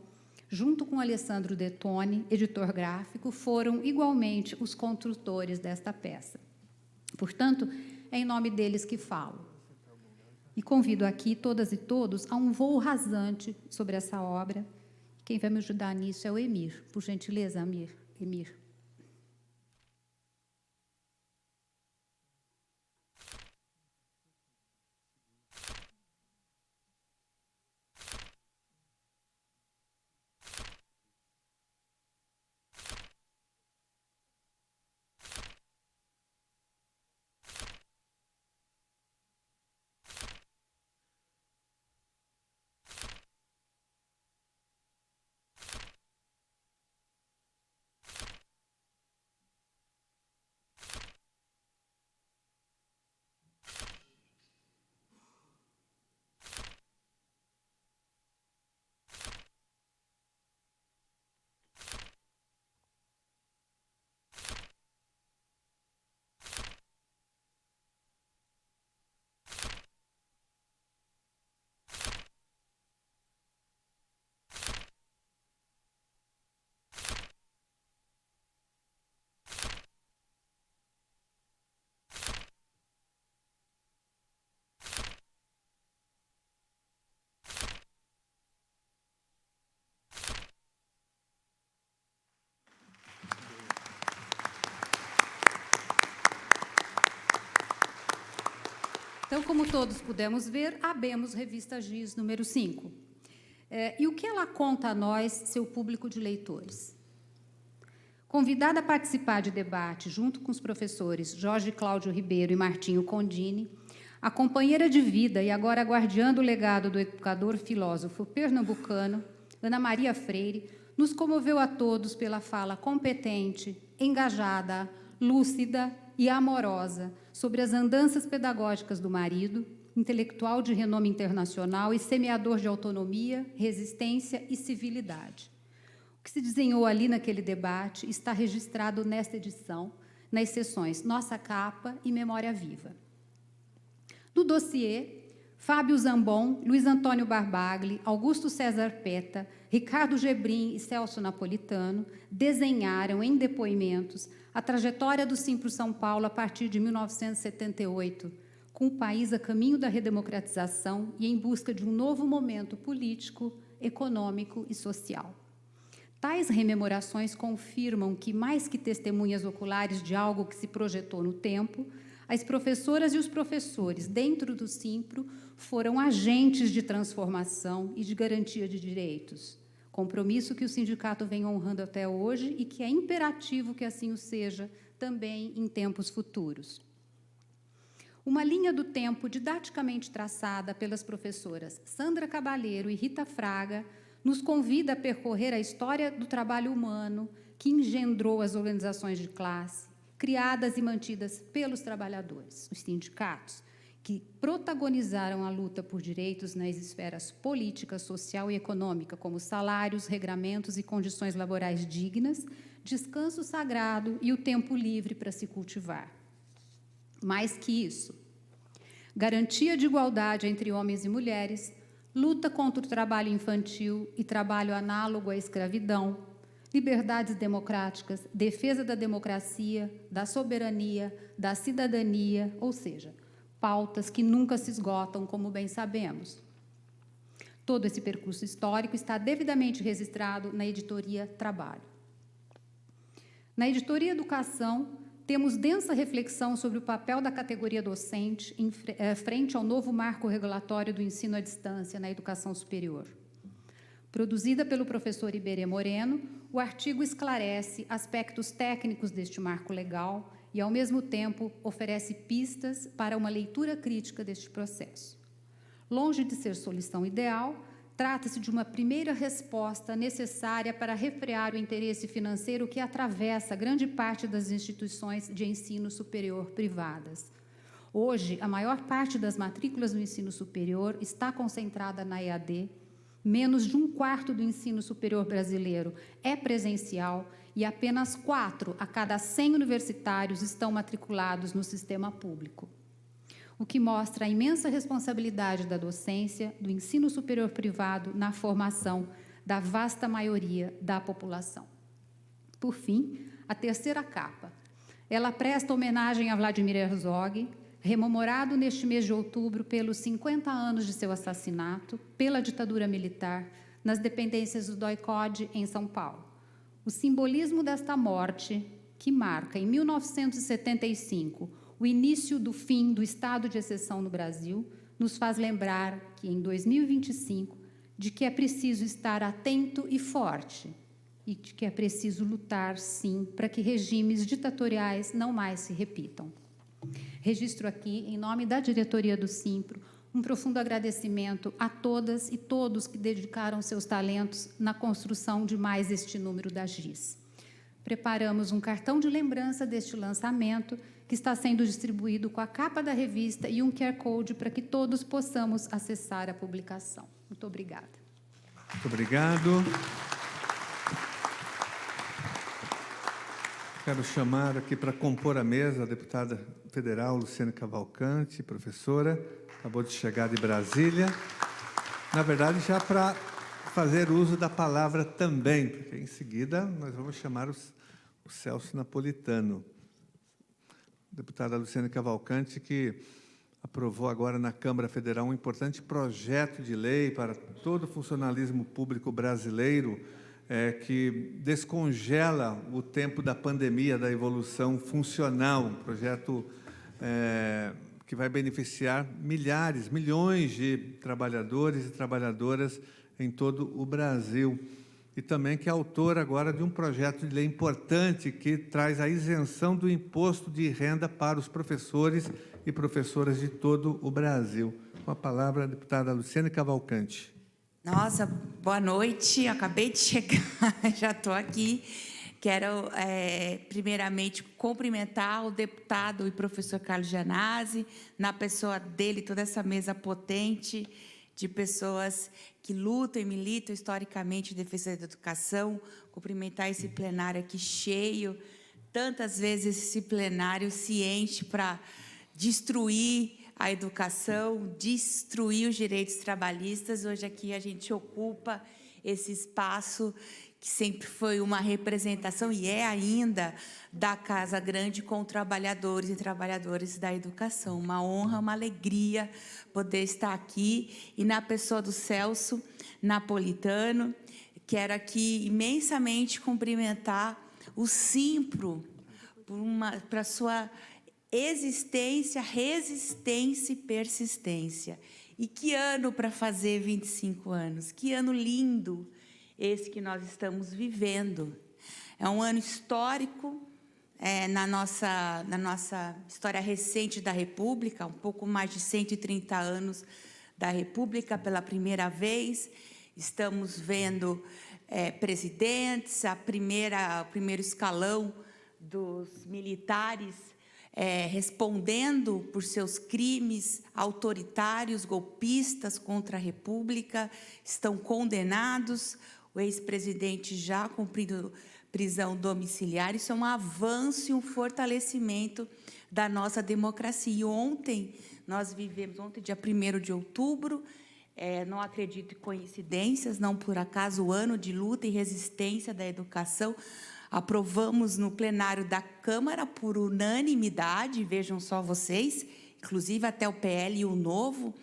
[SPEAKER 8] junto com Alessandro Dettoni, editor gráfico, foram igualmente os construtores desta peça. Portanto, é em nome deles que falo. E convido aqui todas e todos a um voo rasante sobre essa obra. Quem vai me ajudar nisso é o Emir. Por gentileza, Emir. Então, como todos pudemos ver, abemos Revista Giz, número 5. E o que ela conta a nós, seu público de leitores? Convidada a participar de debate junto com os professores Jorge Cláudio Ribeiro e Martinho Condini, a companheira de vida e agora guardiã do legado do educador filósofo pernambucano, Ana Maria Freire, nos comoveu a todos pela fala competente, engajada, lúcida e amorosa sobre as andanças pedagógicas do marido, intelectual de renome internacional e semeador de autonomia, resistência e civilidade. O que se desenhou ali naquele debate está registrado nesta edição, nas sessões Nossa Capa e Memória Viva. No dossiê, Fábio Zambon, Luiz Antônio Barbagli, Augusto César Peta, Ricardo Gebrim e Celso Napolitano desenharam em depoimentos a trajetória do Simpro São Paulo a partir de 1978, com o país a caminho da redemocratização e em busca de um novo momento político, econômico e social. Tais rememorações confirmam que, mais que testemunhas oculares de algo que se projetou no tempo, as professoras e os professores, dentro do Simpro, foram agentes de transformação e de garantia de direitos, compromisso que o sindicato vem honrando até hoje e que é imperativo que assim o seja também em tempos futuros. Uma linha do tempo didaticamente traçada pelas professoras Sandra Cabalheiro e Rita Fraga nos convida a percorrer a história do trabalho humano que engendrou as organizações de classe, criadas e mantidas pelos trabalhadores, os sindicatos, que protagonizaram a luta por direitos nas esferas política, social e econômica, como salários, regramentos e condições laborais dignas, descanso sagrado e o tempo livre para se cultivar. Mais que isso, garantia de igualdade entre homens e mulheres, luta contra o trabalho infantil e trabalho análogo à escravidão, liberdades democráticas, defesa da democracia, da soberania, da cidadania, ou seja, pautas que nunca se esgotam, como bem sabemos. Todo esse percurso histórico está devidamente registrado na editoria Trabalho. Na editoria Educação, temos densa reflexão sobre o papel da categoria docente frente ao novo marco regulatório do ensino à distância na educação superior. Produzida pelo professor Iberê Moreno, o artigo esclarece aspectos técnicos deste marco legal e, ao mesmo tempo, oferece pistas para uma leitura crítica deste processo. Longe de ser solução ideal, trata-se de uma primeira resposta necessária para refrear o interesse financeiro que atravessa grande parte das instituições de ensino superior privadas. Hoje, a maior parte das matrículas no ensino superior está concentrada na EAD, menos de 1/4 do ensino superior brasileiro é presencial e apenas 4 a cada 100 universitários estão matriculados no sistema público, o que mostra a imensa responsabilidade da docência, do ensino superior privado na formação da vasta maioria da população. Por fim, a terceira capa. Ela presta homenagem a Vladimir Herzog, rememorado neste mês de outubro pelos 50 anos de seu assassinato pela ditadura militar nas dependências do DOI-CODE em São Paulo. O simbolismo desta morte, que marca, em 1975, o início do fim do estado de exceção no Brasil, nos faz lembrar que, em 2025, de que é preciso estar atento e forte, e de que é preciso lutar, sim, para que regimes ditatoriais não mais se repitam. Registro aqui, em nome da diretoria do Simpro, um profundo agradecimento a todas e todos que dedicaram seus talentos na construção de mais este número da GIS. Preparamos um cartão de lembrança deste lançamento, que está sendo distribuído com a capa da revista e um QR Code para que todos possamos acessar a publicação. Muito obrigada.
[SPEAKER 1] Muito obrigado. Quero chamar aqui para compor a mesa a deputada federal Luciane Cavalcante, professora, acabou de chegar de Brasília. Na verdade, já para fazer uso da palavra também, porque em seguida nós vamos chamar o Celso Napolitano. Deputada Luciane Cavalcante, que aprovou agora na Câmara Federal um importante projeto de lei para todo o funcionalismo público brasileiro, que descongela o tempo da pandemia, da evolução funcional, um projeto que vai beneficiar milhares, milhões de trabalhadores e trabalhadoras em todo o Brasil. E também que é autora agora de um projeto de lei importante que traz a isenção do imposto de renda para os professores e professoras de todo o Brasil. Com a palavra, a deputada Luciane Cavalcante.
[SPEAKER 9] Nossa, boa noite, acabei de chegar, já estou aqui. Quero, primeiramente, cumprimentar o deputado e professor Carlos Gianazzi, na pessoa dele, toda essa mesa potente de pessoas que lutam e militam historicamente em defesa da educação, cumprimentar esse plenário aqui cheio. Tantas vezes esse plenário se enche para destruir a educação, destruir os direitos trabalhistas. Hoje aqui a gente ocupa esse espaço que sempre foi uma representação, e é ainda, da Casa Grande com trabalhadores e trabalhadoras da educação. Uma honra, uma alegria poder estar aqui. E na pessoa do Celso Napolitano, quero aqui imensamente cumprimentar o Simpro para sua existência, resistência e persistência. E que ano para fazer 25 anos, que ano lindo esse que nós estamos vivendo. É um ano histórico na nossa história recente da República, um pouco mais de 130 anos da República pela primeira vez. Estamos vendo presidentes, o primeiro escalão dos militares respondendo por seus crimes autoritários, golpistas contra a República, estão condenados. O ex-presidente já cumprindo prisão domiciliar. Isso é um avanço e um fortalecimento da nossa democracia. E ontem, nós vivemos, dia 1º de outubro, não acredito em coincidências, não por acaso, o ano de luta e resistência da educação. Aprovamos no plenário da Câmara por unanimidade, vejam só vocês, inclusive até o PL e o Novo,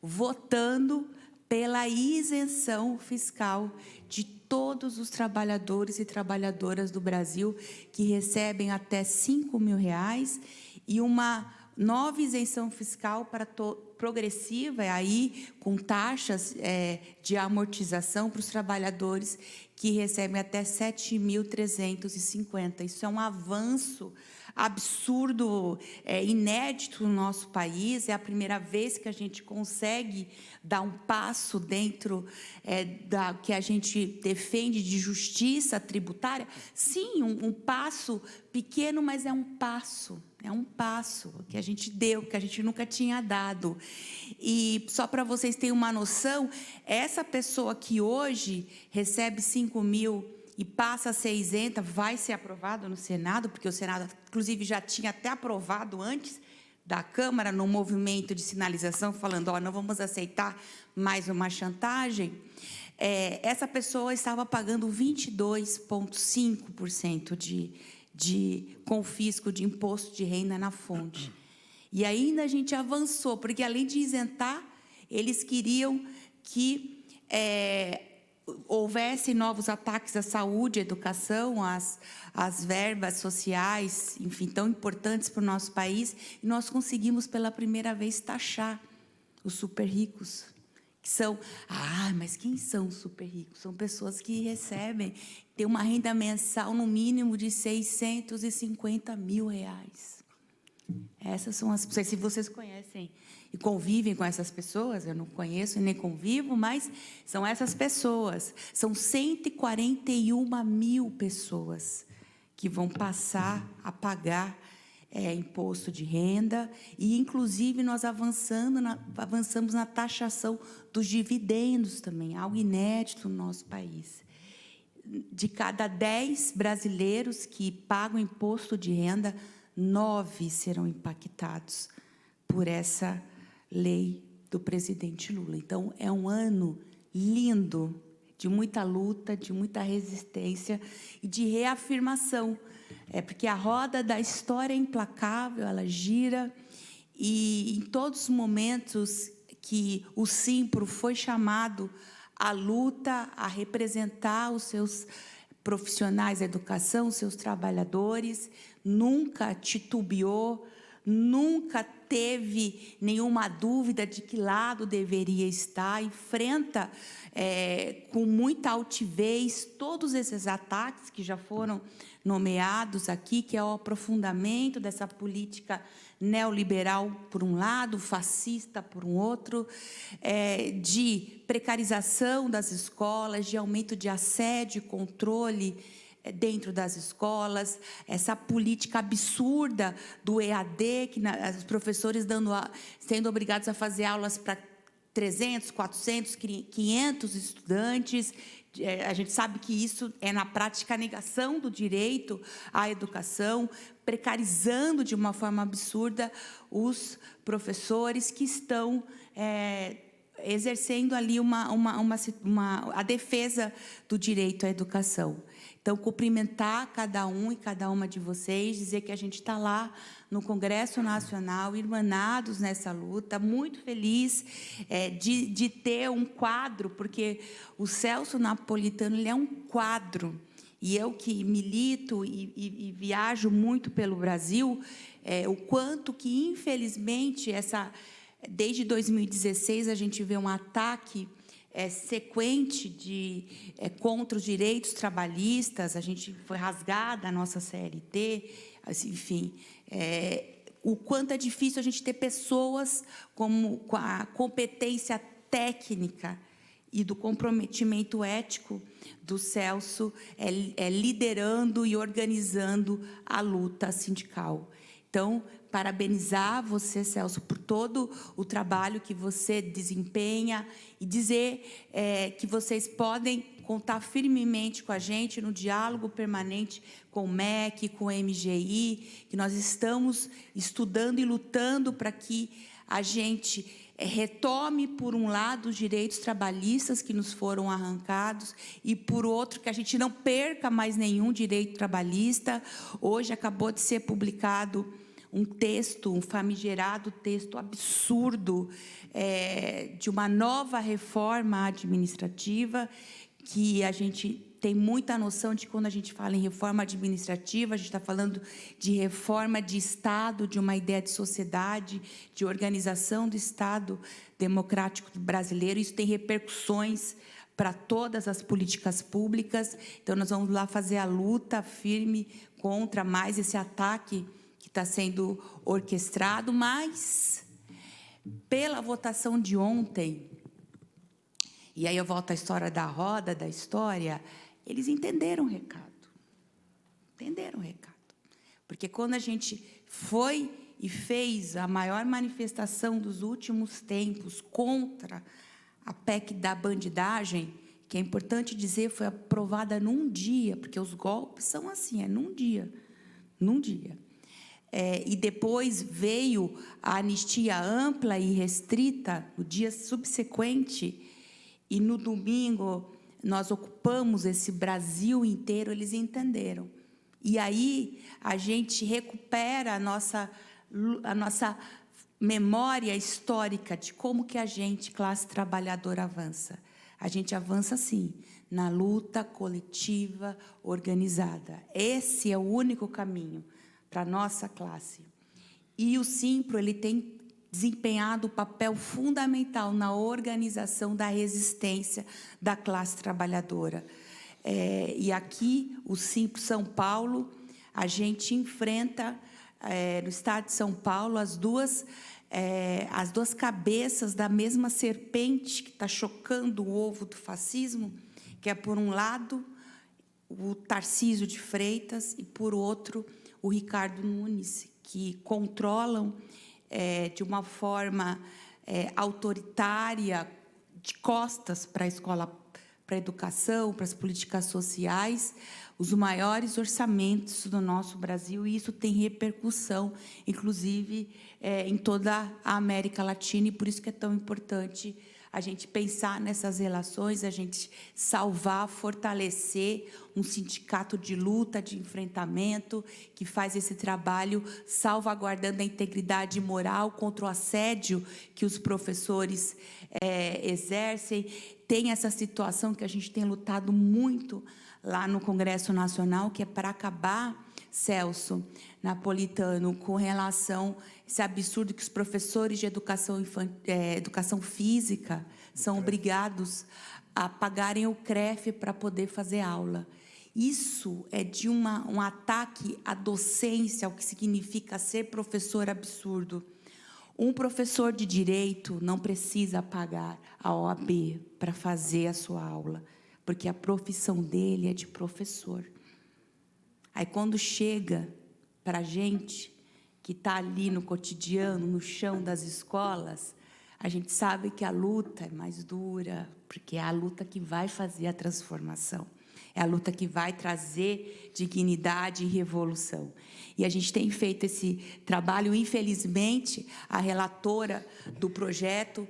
[SPEAKER 9] votando pela isenção fiscal de todos os trabalhadores e trabalhadoras do Brasil que recebem até R$ 5.000 e uma nova isenção fiscal progressiva, aí com taxas de amortização para os trabalhadores que recebem até R$ 7.350. Isso é um avanço absurdo, inédito no nosso país. É a primeira vez que a gente consegue dar um passo dentro da que a gente defende de justiça tributária. Sim, um passo pequeno, mas é um passo que a gente deu, que a gente nunca tinha dado. E só para vocês terem uma noção, essa pessoa que hoje recebe 5.000 e passa a ser isenta, vai ser aprovado no Senado, porque o Senado, inclusive, já tinha até aprovado antes da Câmara, no movimento de sinalização, falando, não vamos aceitar mais uma chantagem. Essa pessoa estava pagando 22,5% de confisco de imposto de renda na fonte. E ainda a gente avançou, porque, além de isentar, eles queriam que houvesse novos ataques à saúde, à educação, às verbas sociais, enfim, tão importantes para o nosso país, e nós conseguimos, pela primeira vez, taxar os super ricos, que são... mas quem são os super ricos? São pessoas que recebem, têm uma renda mensal, no mínimo, de R$ 650 mil. Essas são as pessoas, se vocês conhecem e convivem com essas pessoas, eu não conheço e nem convivo, mas são essas pessoas. São 141 mil pessoas que vão passar a pagar imposto de renda, e, inclusive, nós avançamos na taxação dos dividendos também, algo inédito no nosso país. De cada 10 brasileiros que pagam imposto de renda, 9 serão impactados por essa lei do presidente Lula. Então, é um ano lindo, de muita luta, de muita resistência e de reafirmação. Porque a roda da história é implacável, ela gira, e em todos os momentos que o Simpro foi chamado à luta, a representar os seus profissionais da educação, os seus trabalhadores, nunca titubeou, nunca teve nenhuma dúvida de que lado deveria estar, enfrenta com muita altivez todos esses ataques que já foram nomeados aqui, que é o aprofundamento dessa política neoliberal, por um lado, fascista, por um outro, de precarização das escolas, de aumento de assédio e controle dentro das escolas, essa política absurda do EAD, que os professores sendo obrigados a fazer aulas para 300, 400, 500 estudantes. A gente sabe que isso é, na prática, a negação do direito à educação, precarizando de uma forma absurda os professores que estão exercendo ali a defesa do direito à educação. Então, cumprimentar cada um e cada uma de vocês, dizer que a gente está lá no Congresso Nacional, irmanados nessa luta, muito feliz de ter um quadro, porque o Celso Napolitano, ele é um quadro, e eu que milito e viajo muito pelo Brasil, o quanto que, infelizmente, desde 2016, a gente vê um ataque sequente contra os direitos trabalhistas, a gente foi rasgada a nossa CLT, enfim, o quanto é difícil a gente ter pessoas com a competência técnica e do comprometimento ético do Celso liderando e organizando a luta sindical. Então, parabenizar você, Celso, por todo o trabalho que você desempenha e dizer que vocês podem contar firmemente com a gente no diálogo permanente com o MEC, com o MGI, que nós estamos estudando e lutando para que a gente retome, por um lado, os direitos trabalhistas que nos foram arrancados e, por outro, que a gente não perca mais nenhum direito trabalhista. Hoje acabou de ser publicado um texto, um famigerado texto absurdo de uma nova reforma administrativa, que a gente tem muita noção de quando a gente fala em reforma administrativa, a gente está falando de reforma de Estado, de uma ideia de sociedade, de organização do Estado democrático brasileiro. Isso tem repercussões para todas as políticas públicas. Então, nós vamos lá fazer a luta firme contra mais esse ataque que está sendo orquestrado, mas, pela votação de ontem, e aí eu volto à história da roda, da história, eles entenderam o recado. Entenderam o recado. Porque quando a gente foi e fez a maior manifestação dos últimos tempos contra a PEC da bandidagem, que é importante dizer, foi aprovada num dia, porque os golpes são assim, num dia. Num dia. E depois veio a anistia ampla e restrita no dia subsequente, e no domingo nós ocupamos esse Brasil inteiro, eles entenderam. E aí a gente recupera a nossa memória histórica de como que a gente, classe trabalhadora, avança. A gente avança, sim, na luta coletiva organizada. Esse é o único caminho para a nossa classe. E o Simpro, ele tem desempenhado um papel fundamental na organização da resistência da classe trabalhadora. E aqui, o Simpro São Paulo, a gente enfrenta, no estado de São Paulo, as duas cabeças da mesma serpente que está chocando o ovo do fascismo, que é, por um lado, o Tarcísio de Freitas e, por outro, o Ricardo Nunes, que controlam de uma forma autoritária, de costas para a escola, para a educação, para as políticas sociais, os maiores orçamentos do nosso Brasil, e isso tem repercussão, inclusive, em toda a América Latina, e por isso que é tão importante a gente pensar nessas relações, a gente salvar, fortalecer um sindicato de luta, de enfrentamento, que faz esse trabalho salvaguardando a integridade moral contra o assédio que os professores exercem. Tem essa situação que a gente tem lutado muito lá no Congresso Nacional, que é para acabar, Celso Napolitano, com relação a esse absurdo que os professores de educação física são obrigados a pagarem o CREF para poder fazer aula. Isso é de um ataque à docência, ao que significa ser professor absurdo. Um professor de direito não precisa pagar a OAB para fazer a sua aula, porque a profissão dele é de professor. Aí, quando chega para a gente, que está ali no cotidiano, no chão das escolas, a gente sabe que a luta é mais dura, porque é a luta que vai fazer a transformação, é a luta que vai trazer dignidade e revolução. E a gente tem feito esse trabalho, infelizmente, a relatora do projeto,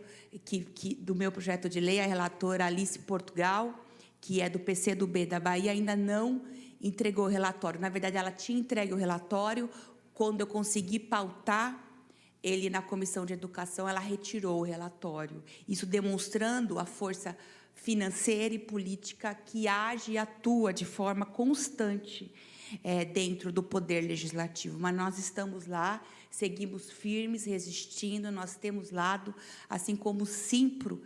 [SPEAKER 9] do meu projeto de lei, a relatora Alice Portugal, que é do PCdoB da Bahia, ainda não entregou o relatório. Na verdade, ela tinha entregue o relatório. Quando eu consegui pautar ele na Comissão de Educação, ela retirou o relatório. Isso demonstrando a força financeira e política que age e atua de forma constante dentro do Poder Legislativo. Mas nós estamos lá, seguimos firmes, resistindo, nós temos lado, assim como o Simpro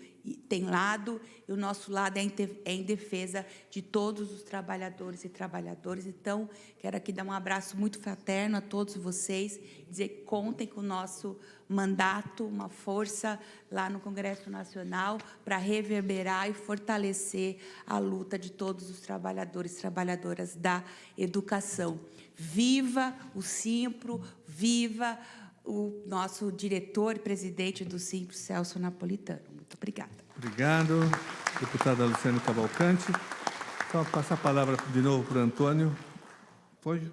[SPEAKER 9] tem lado, e o nosso lado é em defesa de todos os trabalhadores e trabalhadoras. Então, quero aqui dar um abraço muito fraterno a todos vocês, dizer que contem com o nosso mandato, uma força lá no Congresso Nacional para reverberar e fortalecer a luta de todos os trabalhadores e trabalhadoras da educação. Viva o Simpro, viva o nosso diretor e presidente do Simpro, Celso Napolitano. Muito obrigada.
[SPEAKER 1] Obrigado, deputada Luciane Cavalcante. Só passar a palavra de novo para o Antônio. Pode?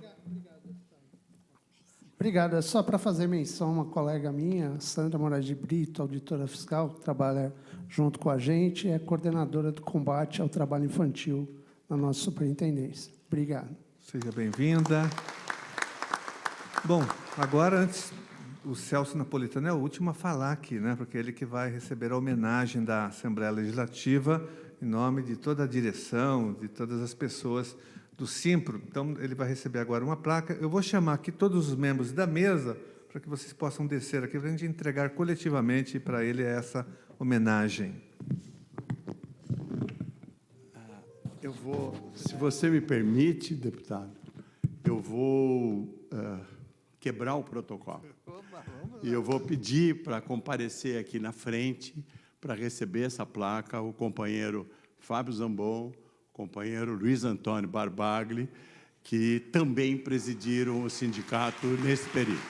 [SPEAKER 6] Obrigado. É só para fazer menção, uma colega minha, Sandra Moraes de Brito, auditora fiscal, que trabalha junto com a gente, é coordenadora do combate ao trabalho infantil na nossa superintendência. Obrigado.
[SPEAKER 1] Seja bem-vinda. Bom, Agora, antes, o Celso Napolitano é o último a falar aqui, né? Porque ele que vai receber a homenagem da Assembleia Legislativa em nome de toda a direção, de todas as pessoas do Simpro. Então, ele vai receber agora uma placa. Eu vou chamar aqui todos os membros da mesa para que vocês possam descer aqui para a gente entregar coletivamente para ele essa homenagem.
[SPEAKER 10] Eu vou, se você me permite, deputado, eu vou quebrar o protocolo. E eu vou pedir para comparecer aqui na frente para receber essa placa o companheiro Fábio Zambon, o companheiro Luiz Antônio Barbagli, que também presidiram o sindicato nesse período.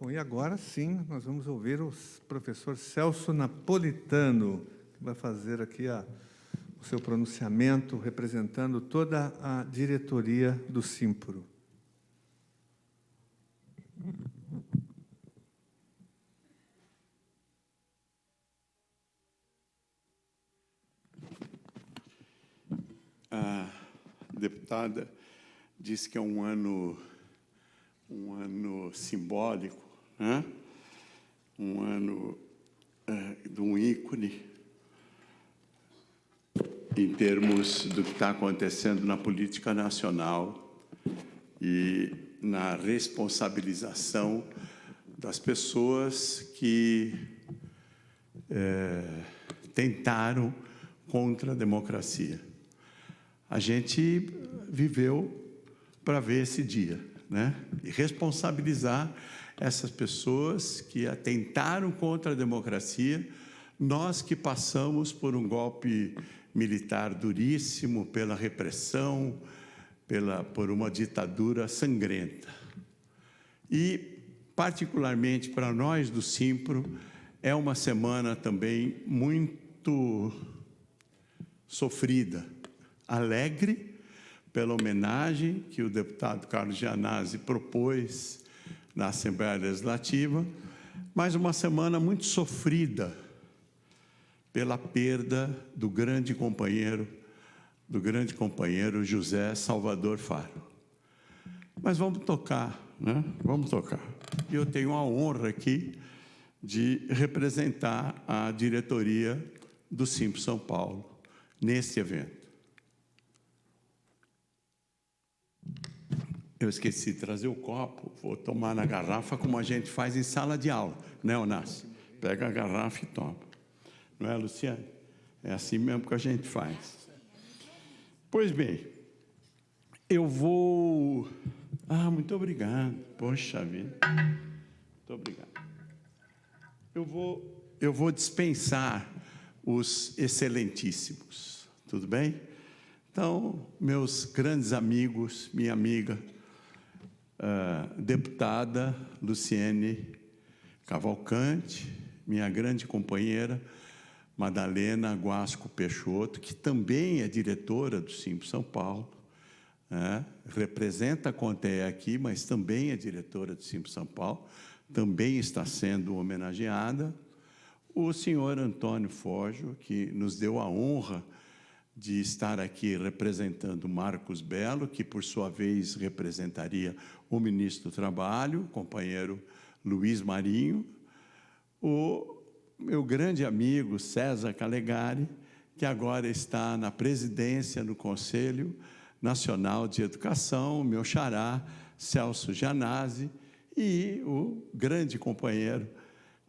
[SPEAKER 1] Bom, e agora sim, nós vamos ouvir o professor Celso Napolitano, que vai fazer aqui o seu pronunciamento, representando toda a diretoria do Simpro.
[SPEAKER 10] A deputada disse que é um ano simbólico, né? Um ano de um ícone em termos do que está acontecendo na política nacional e na responsabilização das pessoas que tentaram contra a democracia. A gente viveu para ver esse dia, né? E responsabilizar essas pessoas que atentaram contra a democracia, nós que passamos por um golpe militar duríssimo, pela repressão, por uma ditadura sangrenta. E, particularmente para nós do Simpro, é uma semana também muito sofrida, alegre, pela homenagem que o deputado Carlos Gianazzi propôs na Assembleia Legislativa, mas uma semana muito sofrida pela perda do grande companheiro José Salvador Faro. Mas vamos tocar, né? Vamos tocar. E eu tenho a honra aqui de representar a diretoria do Simpro São Paulo nesse evento. Eu esqueci de trazer o copo, vou tomar na garrafa como a gente faz em sala de aula, né, Onassi? Pega a garrafa e toma. Não é, Luciane? É assim mesmo que a gente faz. Pois bem, eu vou... muito obrigado. Poxa vida. Muito obrigado. Eu vou dispensar os excelentíssimos, tudo bem? Então, meus grandes amigos, minha amiga, deputada Luciene Cavalcante, minha grande companheira, Madalena Guasco Peixoto, que também é diretora do Simpro São Paulo, representa a CONTEA aqui, mas também é diretora do Simpro São Paulo, também está sendo homenageada. O senhor Antônio Fojo, que nos deu a honra de estar aqui representando Marcos Belo, que, por sua vez, representaria o ministro do Trabalho, o companheiro Luiz Marinho, o meu grande amigo César Calegari, que agora está na presidência do Conselho Nacional de Educação, o meu xará, Celso Janazzi, e o grande companheiro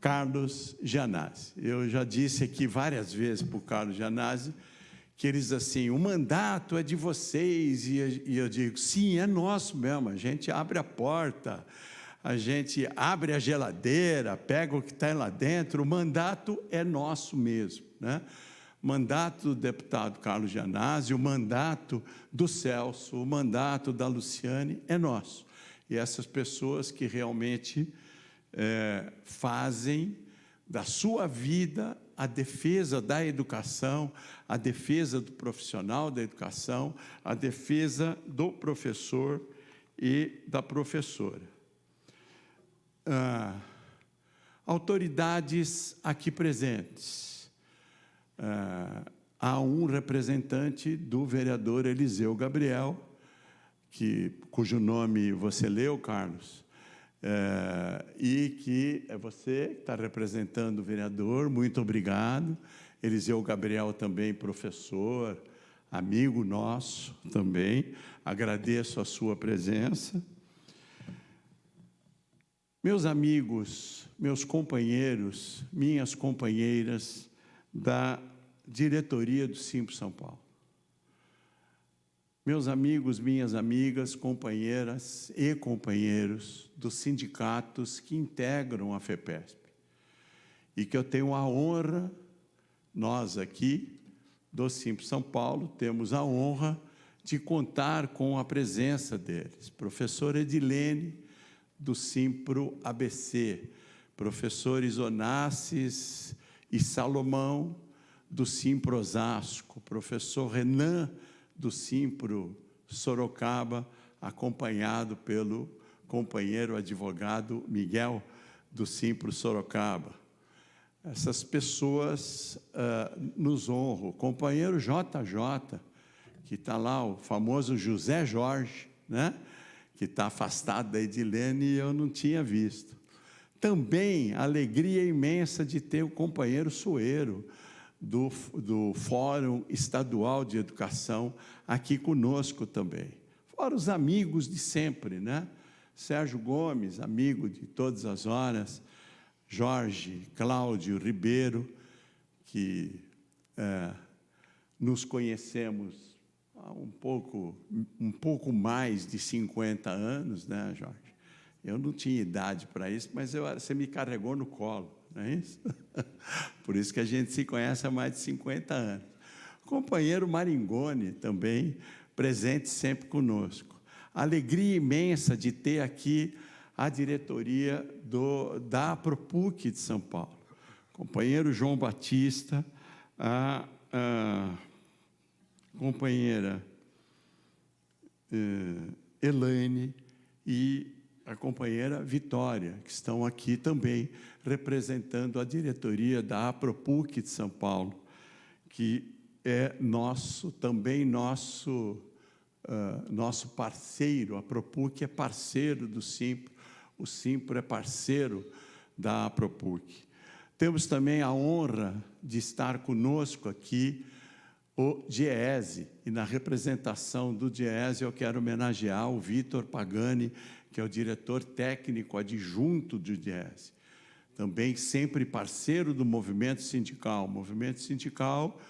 [SPEAKER 10] Carlos Janazzi. Eu já disse aqui várias vezes para o Carlos Janazzi que eles assim, o mandato é de vocês, e eu digo, sim, é nosso mesmo, a gente abre a porta, a gente abre a geladeira, pega o que está lá dentro, o mandato é nosso mesmo, né? O mandato do deputado Carlos Janazzi, o mandato do Celso, o mandato da Luciane é nosso. E essas pessoas que realmente fazem da sua vida a defesa da educação, a defesa do profissional da educação, a defesa do professor e da professora. Autoridades aqui presentes. Há um representante do vereador Eliseu Gabriel, cujo nome você leu, Carlos, e que é você que está representando o vereador, muito obrigado. Eliseu Gabriel também professor, amigo nosso também, agradeço a sua presença. Meus amigos, meus companheiros, minhas companheiras da diretoria do Simpro São Paulo, meus amigos, minhas amigas, companheiras e companheiros dos sindicatos que integram a FEPESP, e que eu tenho a honra, nós aqui do Simpro São Paulo, temos a honra de contar com a presença deles. Professora Edilene, do Simpro ABC, professores Onassis e Salomão, do Simpro Osasco, professor Renan, do Simpro Sorocaba, acompanhado pelo companheiro advogado Miguel, do Simpro Sorocaba. Essas pessoas nos honram. O companheiro JJ, que está lá, o famoso José Jorge, né? Que está afastado da Edilene e eu não tinha visto. Também a alegria imensa de ter o companheiro Sueiro, do Fórum Estadual de Educação, aqui conosco também. Fora os amigos de sempre, né? Sérgio Gomes, amigo de todas as horas, Jorge Cláudio Ribeiro, que nos conhecemos há um pouco mais de 50 anos, né, Jorge? Eu não tinha idade para isso, mas você me carregou no colo, não é isso? Por isso que a gente se conhece há mais de 50 anos. O companheiro Maringoni também, presente sempre conosco. Alegria imensa de ter aqui a diretoria da ProPUC de São Paulo. Companheiro João Batista, a companheira Elaine e a companheira Vitória, que estão aqui também representando a diretoria da ProPUC de São Paulo, que é também nosso parceiro. A ProPUC é parceiro do Simpro, o Simpro é parceiro da ProPUC. Temos também a honra de estar conosco aqui o DIEESE, e na representação do DIEESE eu quero homenagear o Vitor Pagani, que é o diretor técnico adjunto do DIEESE, também sempre parceiro do movimento sindical. O movimento sindical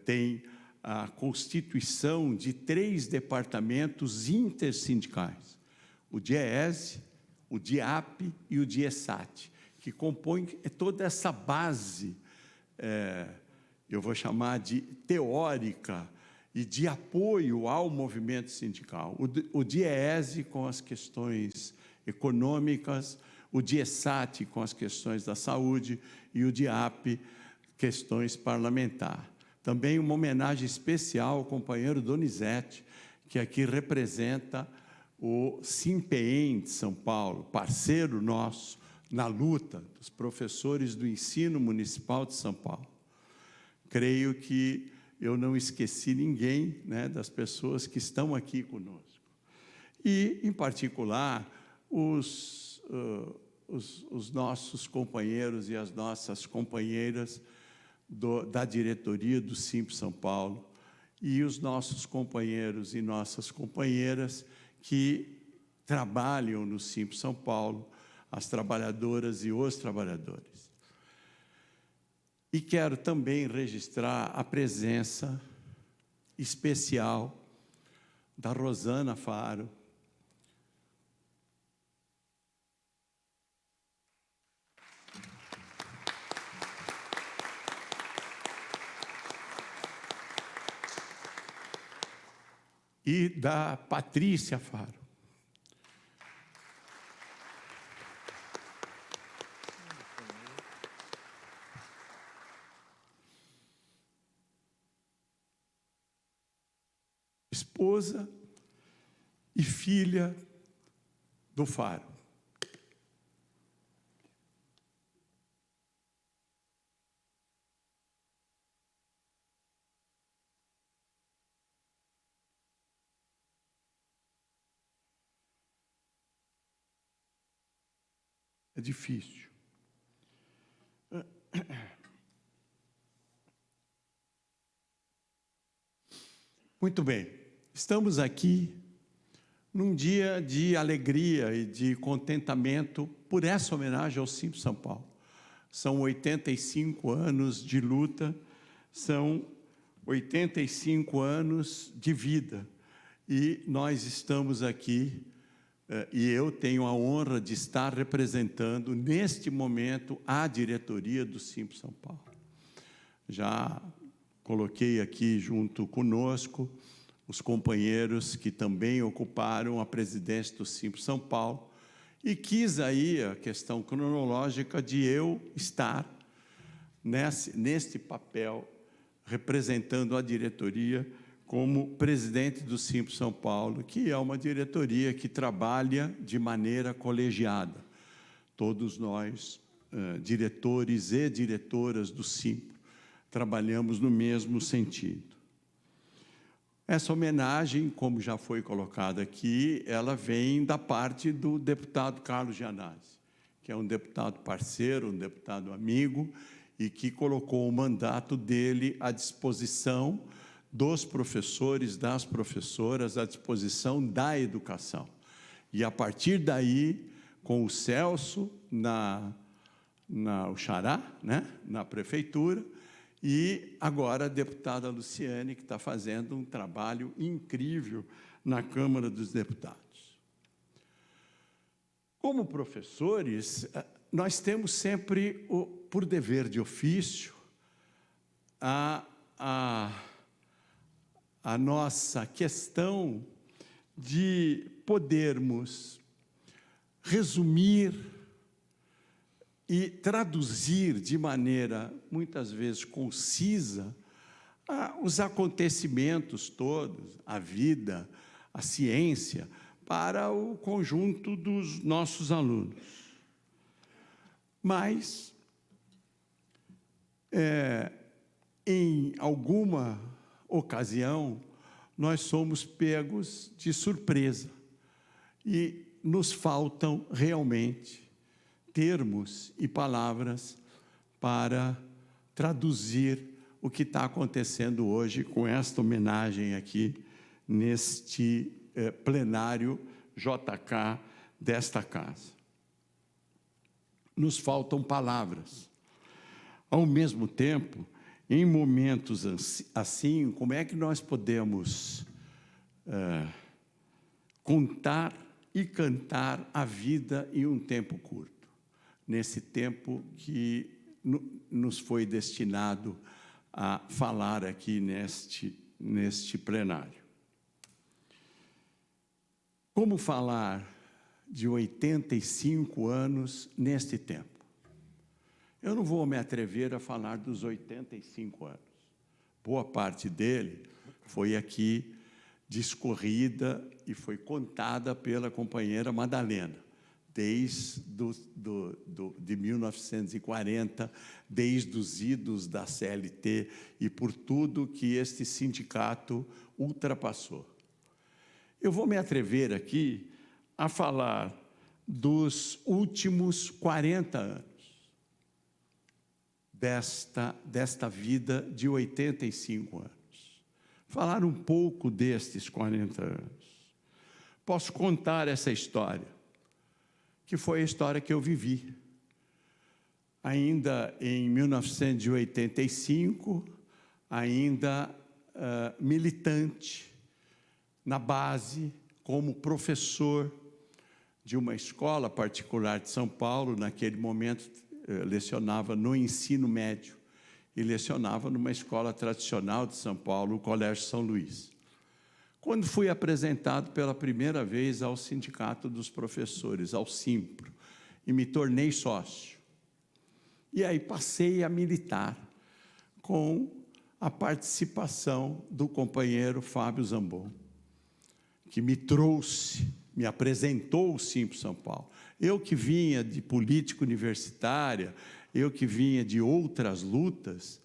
[SPEAKER 10] tem a constituição de 3 departamentos intersindicais, o DIEESE, o DIAP e o DIESAT, que compõem toda essa base, eu vou chamar de teórica, e de apoio ao movimento sindical. O DIEESE com as questões econômicas, o DIESAT com as questões da saúde e o DIAP, questões parlamentares. Também uma homenagem especial ao companheiro Donizete, que aqui representa o SIMPEEM de São Paulo, parceiro nosso na luta dos professores do ensino municipal de São Paulo. Creio que eu não esqueci ninguém, né, das pessoas que estão aqui conosco. E, em particular, os nossos companheiros e as nossas companheiras da diretoria do Simples São Paulo e os nossos companheiros e nossas companheiras que trabalham no Simples São Paulo, as trabalhadoras e os trabalhadores. E quero também registrar a presença especial da Rosana Faro, e da Patrícia Faro. Esposa e filha do Faro. É difícil. Muito bem, estamos aqui num dia de alegria e de contentamento por essa homenagem ao Simples São Paulo. São 85 anos de luta, são 85 anos de vida, e nós estamos aqui, e eu tenho a honra de estar representando, neste momento, a diretoria do Simples São Paulo. Já coloquei aqui junto conosco os companheiros que também ocuparam a presidência do Simples São Paulo, e quis aí a questão cronológica de eu estar neste papel, representando a diretoria como presidente do Simples São Paulo, que é uma diretoria que trabalha de maneira colegiada. Todos nós, diretores e diretoras do Simples, trabalhamos no mesmo sentido. Essa homenagem, como já foi colocada aqui, ela vem da parte do deputado Carlos Gianazzi, que é um deputado parceiro, um deputado amigo, e que colocou o mandato dele à disposição dos professores, das professoras, à disposição da educação. E, a partir daí, com o Celso, o Xará, né, na prefeitura, e agora a deputada Luciane, que está fazendo um trabalho incrível na Câmara dos Deputados. Como professores, nós temos sempre, por dever de ofício, a nossa questão de podermos resumir e traduzir de maneira, muitas vezes, concisa, os acontecimentos todos, a vida, a ciência, para o conjunto dos nossos alunos. Mas, em alguma ocasião, nós somos pegos de surpresa e nos faltam realmente termos e palavras para traduzir o que está acontecendo hoje com esta homenagem aqui, neste plenário JK desta casa. Nos faltam palavras. Ao mesmo tempo, em momentos assim, como é que nós podemos contar e cantar a vida em um tempo curto, nesse tempo que nos foi destinado a falar aqui neste plenário? Como falar de 85 anos neste tempo? Eu não vou me atrever a falar dos 85 anos. Boa parte dele foi aqui discorrida e foi contada pela companheira Madalena, desde de 1940, desde os idos da CLT e por tudo que este sindicato ultrapassou. Eu vou me atrever aqui a falar dos últimos 40 anos desta vida de 85 anos. Falar um pouco destes 40 anos. Posso contar essa história, que foi a história que eu vivi. Ainda em 1985, ainda militante, na base, como professor de uma escola particular de São Paulo. Naquele momento, lecionava no ensino médio e lecionava numa escola tradicional de São Paulo, o Colégio São Luís. Quando fui apresentado pela primeira vez ao Sindicato dos Professores, ao Simpro, e me tornei sócio. E aí passei a militar com a participação do companheiro Fábio Zambon, que me trouxe, me apresentou o Simpro São Paulo. Eu que vinha de política universitária, eu que vinha de outras lutas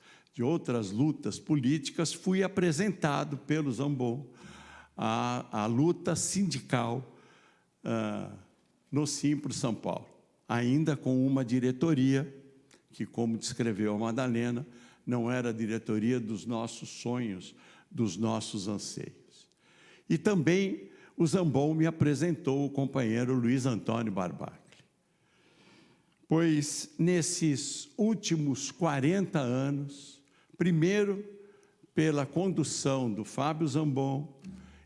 [SPEAKER 10] políticas, fui apresentado pelo Zambon à luta sindical no Simpro São Paulo, ainda com uma diretoria que, como descreveu a Madalena, não era a diretoria dos nossos sonhos, dos nossos anseios. E também o Zambon me apresentou o companheiro Luiz Antônio Barbagli. Pois, nesses últimos 40 anos, primeiro pela condução do Fábio Zambon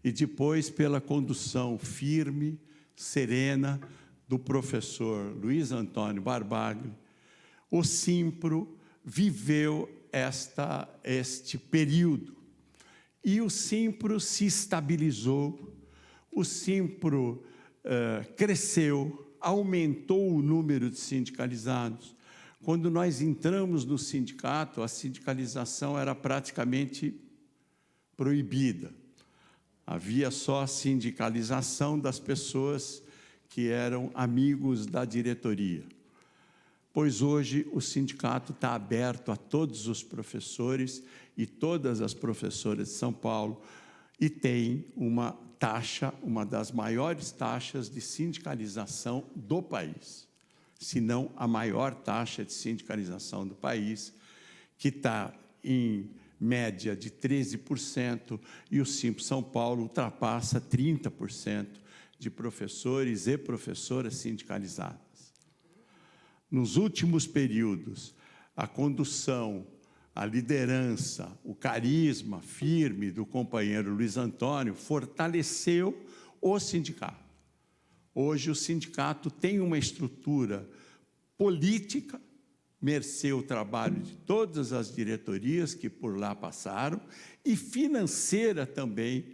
[SPEAKER 10] e depois pela condução firme, serena, do professor Luiz Antônio Barbagli, o Simpro viveu este período. E o Simpro se estabilizou, o Simpro cresceu, aumentou o número de sindicalizados. Quando nós entramos no sindicato, a sindicalização era praticamente proibida. Havia só a sindicalização das pessoas que eram amigos da diretoria. Pois hoje o sindicato está aberto a todos os professores e todas as professoras de São Paulo, e tem uma taxa, uma das maiores taxas de sindicalização do país, se não a maior taxa de sindicalização do país, que está em média de 13%, e o Simpro São Paulo ultrapassa 30% de professores e professoras sindicalizadas. Nos últimos períodos, a condução, a liderança, o carisma firme do companheiro Luiz Antônio fortaleceu o sindicato. Hoje o sindicato tem uma estrutura política, mercê o trabalho de todas as diretorias que por lá passaram, e financeira também,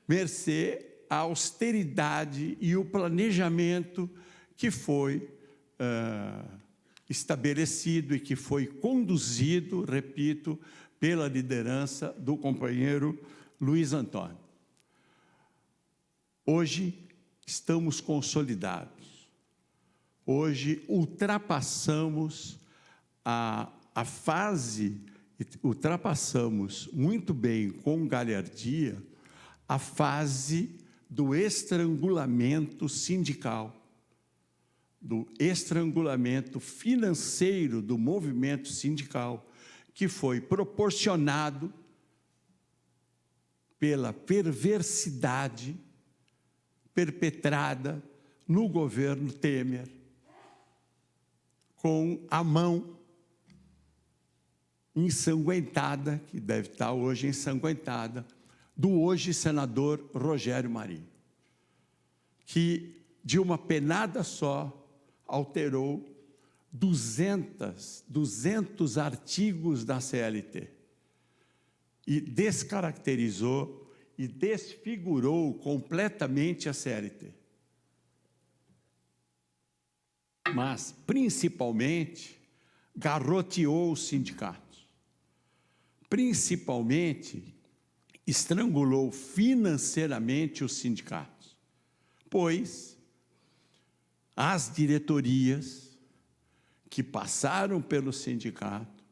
[SPEAKER 10] mercê a austeridade e o planejamento que foi estabelecido e que foi conduzido, repito, pela liderança do companheiro Luiz Antônio. Hoje estamos consolidados. Hoje ultrapassamos a fase, ultrapassamos muito bem, com galhardia, a fase do estrangulamento sindical, do estrangulamento financeiro do movimento sindical, que foi proporcionado pela perversidade perpetrada no governo Temer, com a mão ensanguentada, que deve estar hoje ensanguentada, do hoje senador Rogério Marinho, que de uma penada só alterou 200 artigos da CLT e descaracterizou e desfigurou completamente a CLT. Mas, principalmente, garroteou os sindicatos. Principalmente, estrangulou financeiramente os sindicatos, pois as diretorias que passaram pelo sindicato,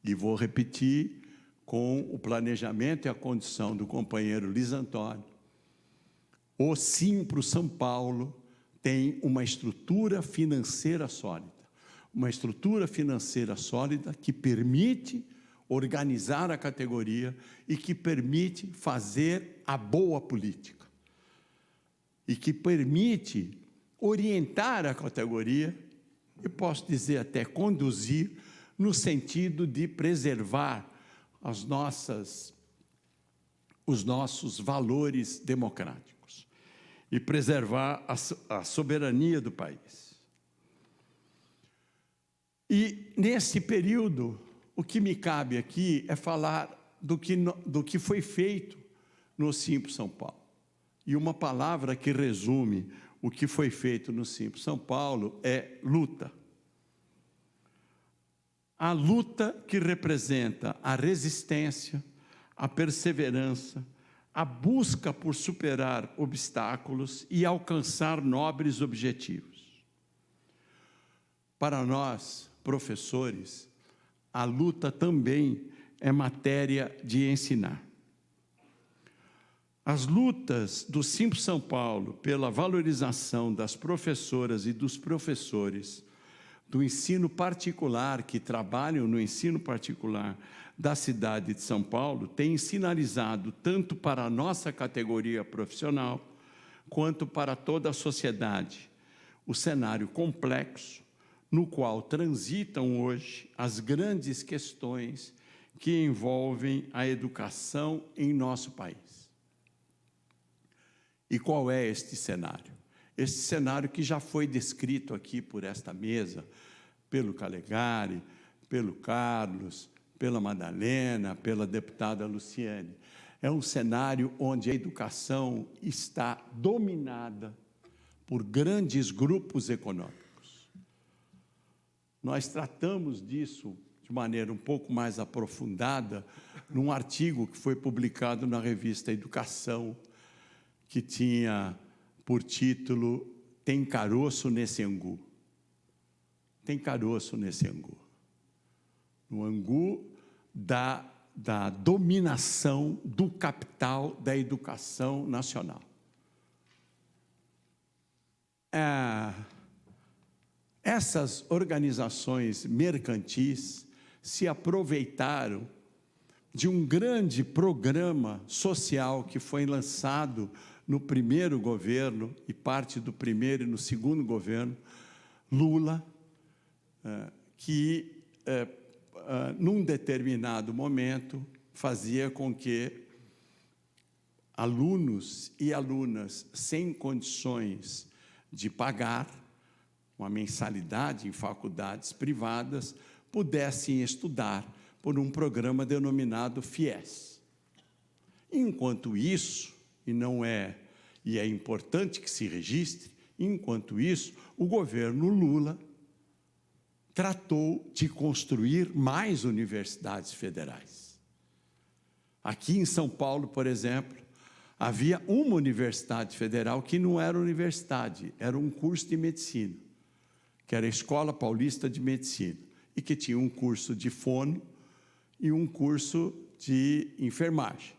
[SPEAKER 10] e vou repetir, com o planejamento e a condição do companheiro Luiz Antônio, o Simpro São Paulo tem uma estrutura financeira sólida. Uma estrutura financeira sólida que permite organizar a categoria e que permite fazer a boa política. E que permite orientar a categoria, e posso dizer até conduzir, no sentido de preservar os nossos valores democráticos e preservar a soberania do país. E, nesse período, o que me cabe aqui é falar do que foi feito no Simpro São Paulo. E uma palavra que resume o que foi feito no Simpro São Paulo é luta. A luta que representa a resistência, a perseverança, a busca por superar obstáculos e alcançar nobres objetivos. Para nós, professores, a luta também é matéria de ensinar. As lutas do Simpro São Paulo pela valorização das professoras e dos professores do ensino particular, que trabalham no ensino particular da cidade de São Paulo, têm sinalizado tanto para a nossa categoria profissional, quanto para toda a sociedade, o cenário complexo no qual transitam hoje as grandes questões que envolvem a educação em nosso país. E qual é este cenário? Este cenário que já foi descrito aqui por esta mesa, pelo Calegari, pelo Carlos, pela Madalena, pela deputada Luciane. É um cenário onde a educação está dominada por grandes grupos econômicos. Nós tratamos disso de maneira um pouco mais aprofundada num artigo que foi publicado na revista Educação, que tinha por título Tem Caroço nesse Angu. Tem caroço nesse angu. No angu da dominação do capital da educação nacional. Essas organizações mercantis se aproveitaram de um grande programa social que foi lançado no primeiro governo e parte do primeiro e no segundo governo Lula, que, num determinado momento, fazia com que alunos e alunas sem condições de pagar uma mensalidade em faculdades privadas pudessem estudar por um programa denominado FIES. Enquanto isso, e é importante que se registre, enquanto isso, o governo Lula tratou de construir mais universidades federais. Aqui em São Paulo, por exemplo, havia uma universidade federal que não era universidade, era um curso de medicina, que era a Escola Paulista de Medicina, e que tinha um curso de fono e um curso de enfermagem.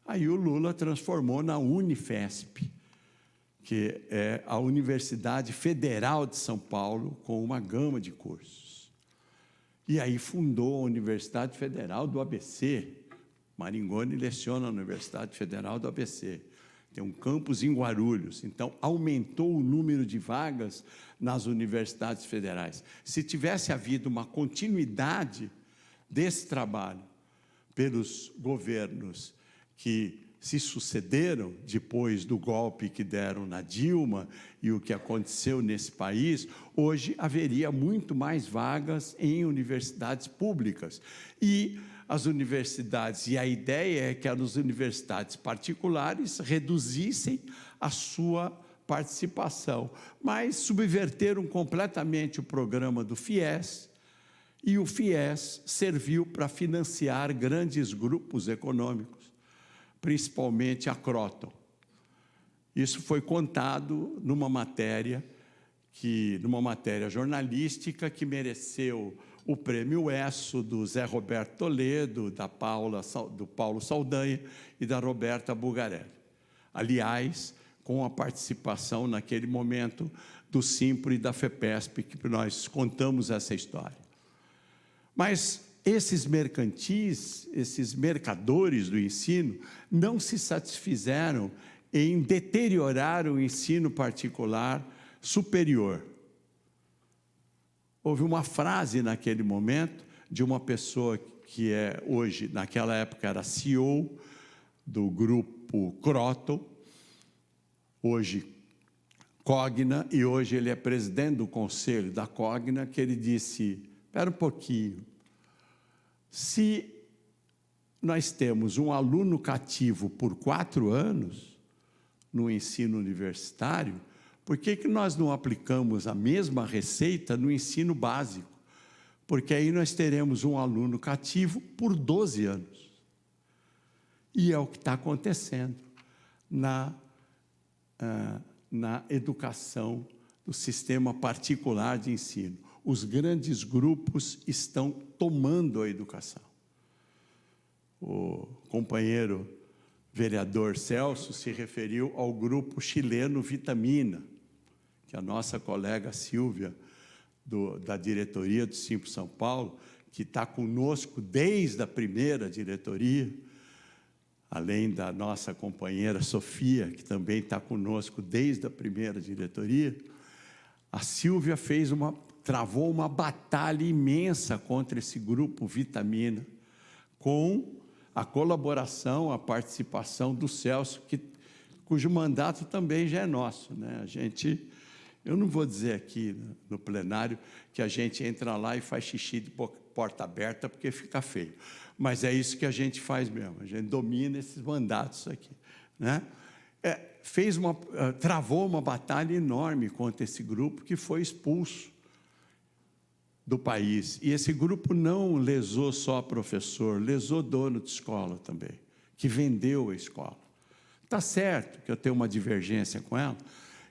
[SPEAKER 10] Aí o Lula transformou na Unifesp, que é a Universidade Federal de São Paulo, com uma gama de cursos. E aí fundou a Universidade Federal do ABC. Maringoni leciona na Universidade Federal do ABC. Tem um campus em Guarulhos. Então, aumentou o número de vagas nas universidades federais. Se tivesse havido uma continuidade desse trabalho pelos governos que se sucederam depois do golpe que deram na Dilma e o que aconteceu nesse país, hoje haveria muito mais vagas em universidades públicas. E as universidades, e a ideia é que as universidades particulares reduzissem a sua participação, mas subverteram completamente o programa do FIES, e o FIES serviu para financiar grandes grupos econômicos, principalmente a Croton. Isso foi contado numa matéria jornalística que mereceu o prêmio ESSO do Zé Roberto Toledo, do Paulo Saldanha e da Roberta Bugarelli. Aliás, com a participação naquele momento do Simpro e da FEPESP, que nós contamos essa história. Mas esses mercantis, esses mercadores do ensino, não se satisfizeram em deteriorar o ensino particular superior. Houve uma frase naquele momento de uma pessoa que hoje, naquela época, era CEO do grupo Croton, hoje Cogna, e hoje ele é presidente do conselho da Cogna, que ele disse: espera um pouquinho, se nós temos um aluno cativo por 4 anos no ensino universitário, por que nós não aplicamos a mesma receita no ensino básico? Porque aí nós teremos um aluno cativo por 12 anos. E é o que está acontecendo na educação do sistema particular de ensino. Os grandes grupos estão tomando a educação. O companheiro vereador Celso se referiu ao grupo chileno Vitamina, que a nossa colega Silvia, da diretoria do Simpro São Paulo, que está conosco desde a primeira diretoria, além da nossa companheira Sofia, que também está conosco desde a primeira diretoria, a Silvia travou uma batalha imensa contra esse grupo Vitamina, com a colaboração, a participação do Celso, cujo mandato também já é nosso, né? Eu não vou dizer aqui no plenário que a gente entra lá e faz xixi de porta aberta, porque fica feio. Mas é isso que a gente faz mesmo, a gente domina esses mandatos aqui, né? Travou uma batalha enorme contra esse grupo, que foi expulso do país. E esse grupo não lesou só professor, lesou dono de escola também, que vendeu a escola. Está certo que eu tenho uma divergência com ela,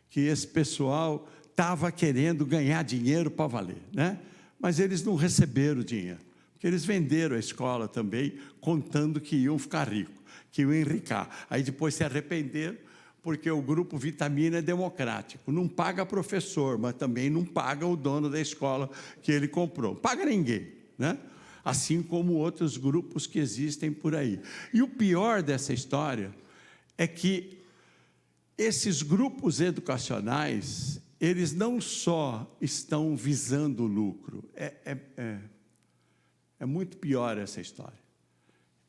[SPEAKER 10] que esse pessoal estava querendo ganhar dinheiro para valer, né? Mas eles não receberam dinheiro, porque eles venderam a escola também, contando que iam ficar ricos, que iam enricar. Aí depois se arrependeram, porque o grupo Vitamina é democrático, não paga professor, mas também não paga o dono da escola que ele comprou, não paga ninguém, né? Assim como outros grupos que existem por aí. E o pior dessa história é que esses grupos educacionais, eles não só estão visando o lucro, é muito pior essa história.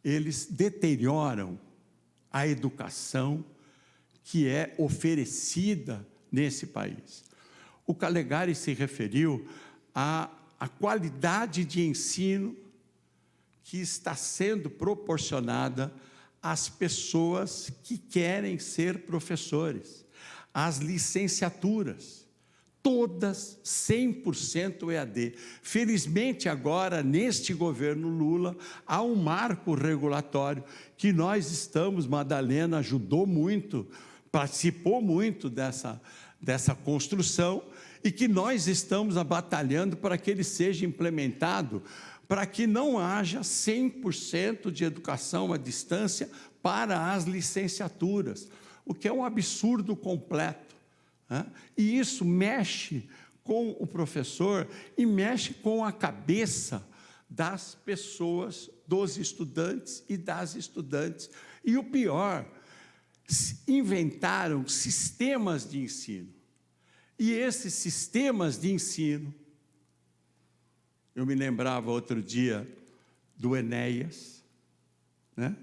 [SPEAKER 10] Eles deterioram a educação que é oferecida nesse país. O Calegari se referiu à qualidade de ensino que está sendo proporcionada às pessoas que querem ser professores, às licenciaturas, todas 100% EAD. Felizmente, agora, neste governo Lula, há um marco regulatório que nós estamos, Madalena ajudou muito, participou muito dessa construção, e que nós estamos batalhando para que ele seja implementado, para que não haja 100% de educação à distância para as licenciaturas, o que é um absurdo completo, né? E isso mexe com o professor e mexe com a cabeça das pessoas, dos estudantes e das estudantes. E o pior, inventaram sistemas de ensino. E esses sistemas de ensino, eu me lembrava outro dia do Enéas, né?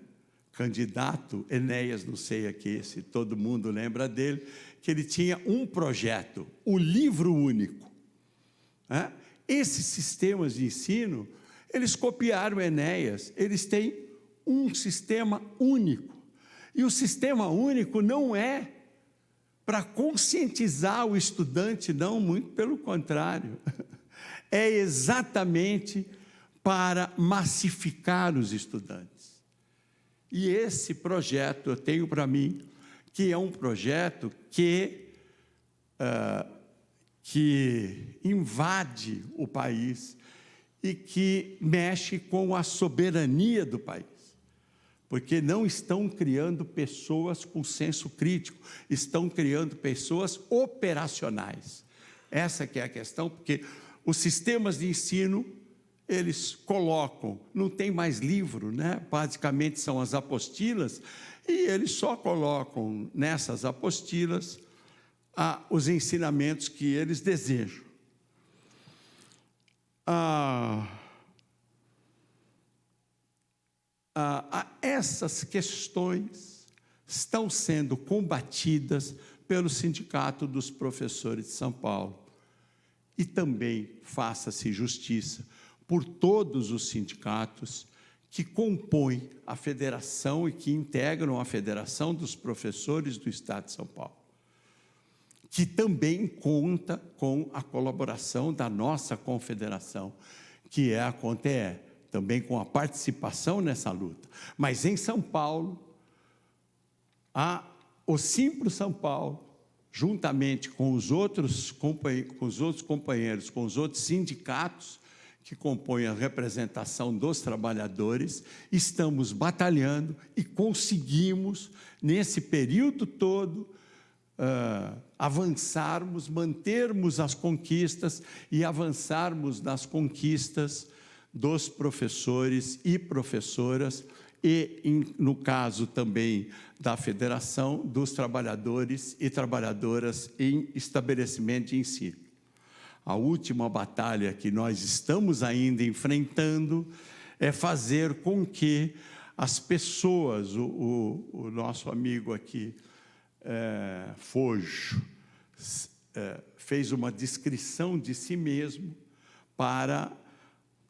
[SPEAKER 10] Candidato Enéas, não sei aqui se todo mundo lembra dele, que ele tinha um projeto, o livro único. Né? Esses sistemas de ensino, eles copiaram Enéas, eles têm um sistema único. E o sistema único não é para conscientizar o estudante, não, muito pelo contrário. É exatamente para massificar os estudantes. E esse projeto, eu tenho para mim, que é um projeto que invade o país e que mexe com a soberania do país. Porque não estão criando pessoas com senso crítico, estão criando pessoas operacionais. Essa que é a questão, porque os sistemas de ensino, eles colocam, não tem mais livro, né? Basicamente são as apostilas, e eles só colocam nessas apostilas os ensinamentos que eles desejam. Essas questões estão sendo combatidas pelo Sindicato dos Professores de São Paulo. E também faça-se justiça por todos os sindicatos que compõem a federação e que integram a Federação dos Professores do Estado de São Paulo, que também conta com a colaboração da nossa confederação, que é a CONTEE, também com a participação nessa luta. Mas em São Paulo, o Simpro São Paulo, juntamente com os outros companheiros, com os outros sindicatos que compõem a representação dos trabalhadores, estamos batalhando e conseguimos, nesse período todo, avançarmos, mantermos as conquistas e avançarmos nas conquistas dos professores e professoras e, no caso também da Federação dos Trabalhadores e Trabalhadoras em estabelecimento de ensino. A última batalha que nós estamos ainda enfrentando é fazer com que as pessoas, o nosso amigo aqui, Fojo, fez uma descrição de si mesmo para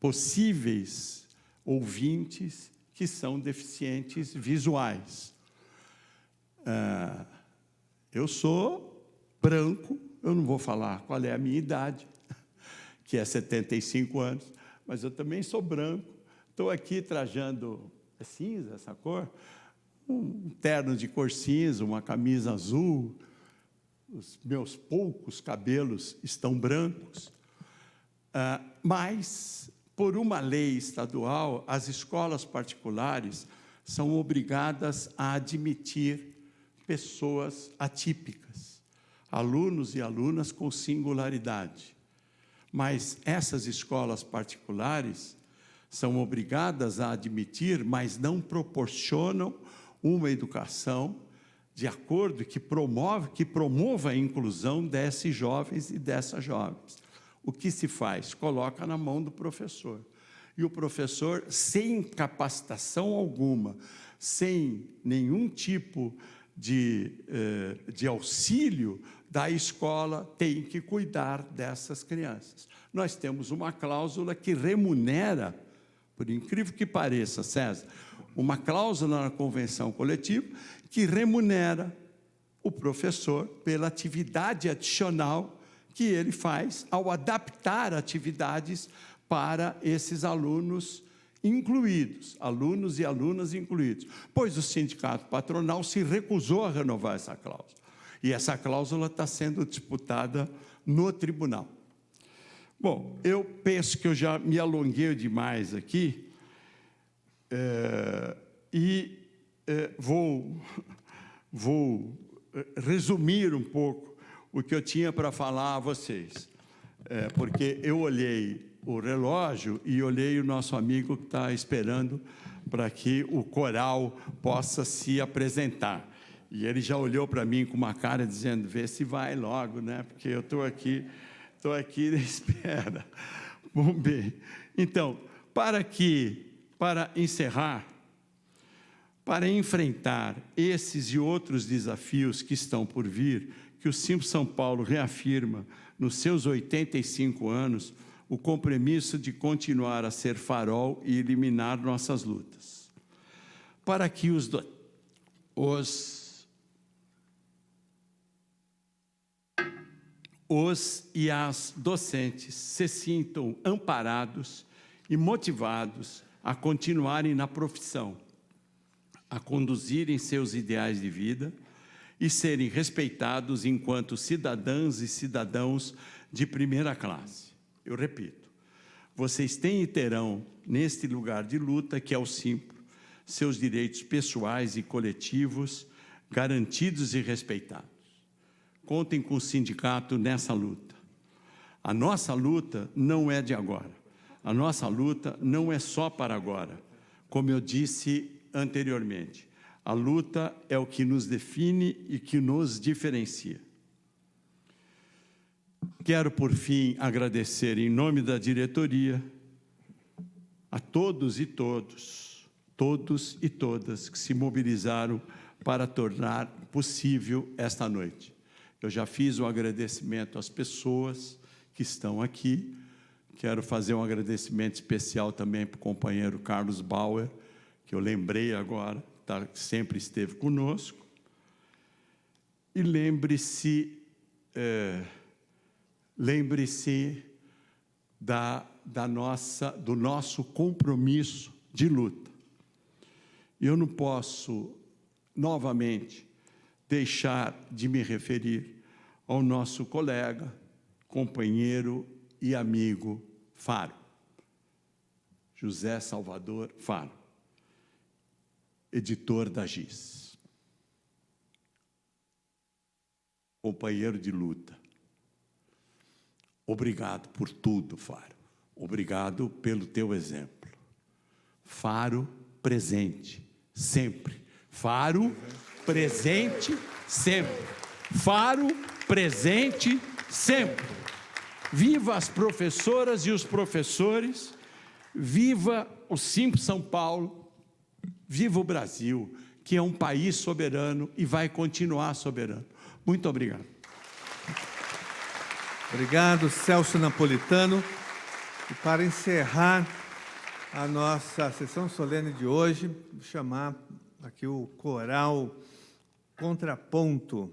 [SPEAKER 10] possíveis ouvintes que são deficientes visuais. Eu sou branco, eu não vou falar qual é a minha idade, que é 75 anos, mas eu também sou branco, estou aqui trajando, é cinza essa cor? Um terno de cor cinza, uma camisa azul, os meus poucos cabelos estão brancos, mas, por uma lei estadual, as escolas particulares são obrigadas a admitir pessoas atípicas, alunos e alunas com singularidade. Mas essas escolas particulares são obrigadas a admitir, mas não proporcionam uma educação de acordo que promova a inclusão desses jovens e dessas jovens. O que se faz? Coloca na mão do professor. E o professor, sem capacitação alguma, sem nenhum tipo de auxílio da escola, tem que cuidar dessas crianças. Nós temos uma cláusula que remunera, por incrível que pareça, César, uma cláusula na convenção coletiva que remunera o professor pela atividade adicional que ele faz ao adaptar atividades para esses alunos incluídos, alunos e alunas incluídos, pois o sindicato patronal se recusou a renovar essa cláusula. E essa cláusula está sendo disputada no tribunal. Bom, eu penso que eu já me alonguei demais aqui, vou resumir um pouco o que eu tinha para falar a vocês. porque eu olhei o relógio e olhei o nosso amigo que está esperando para que o coral possa se apresentar. E ele já olhou para mim com uma cara dizendo, vê se vai logo, né? Porque eu estou aqui na espera. Vamos ver. Então, para encerrar, para enfrentar esses e outros desafios que estão por vir, que o Simpro São Paulo reafirma nos seus 85 anos o compromisso de continuar a ser farol e eliminar nossas lutas. Para que os e as docentes se sintam amparados e motivados a continuarem na profissão, a conduzirem seus ideais de vida e serem respeitados enquanto cidadãs e cidadãos de primeira classe. Eu repito, vocês têm e terão, neste lugar de luta, que é o Simpro, seus direitos pessoais e coletivos garantidos e respeitados. Contem com o sindicato nessa luta. A nossa luta não é de agora. A nossa luta não é só para agora. Como eu disse anteriormente, a luta é o que nos define e que nos diferencia. Quero, por fim, agradecer em nome da diretoria a todos e todas que se mobilizaram para tornar possível esta noite. Eu já fiz um agradecimento às pessoas que estão aqui. Quero fazer um agradecimento especial também para o companheiro Carlos Bauer, que eu lembrei agora, sempre esteve conosco. E lembre-se do nosso compromisso de luta. Eu não posso, novamente, deixar de me referir ao nosso colega, companheiro e amigo Faro, José Salvador Faro, editor da GIS, companheiro de luta. Obrigado por tudo, Faro. Obrigado pelo teu exemplo. Faro presente, sempre. Faro presente sempre. Faro presente sempre. Viva as professoras e os professores, viva o Simpro São Paulo, viva o Brasil, que é um país soberano e vai continuar soberano. Muito obrigado.
[SPEAKER 1] Obrigado, Celso Napolitano. E para encerrar a nossa sessão solene de hoje, vou chamar aqui o coral Contraponto.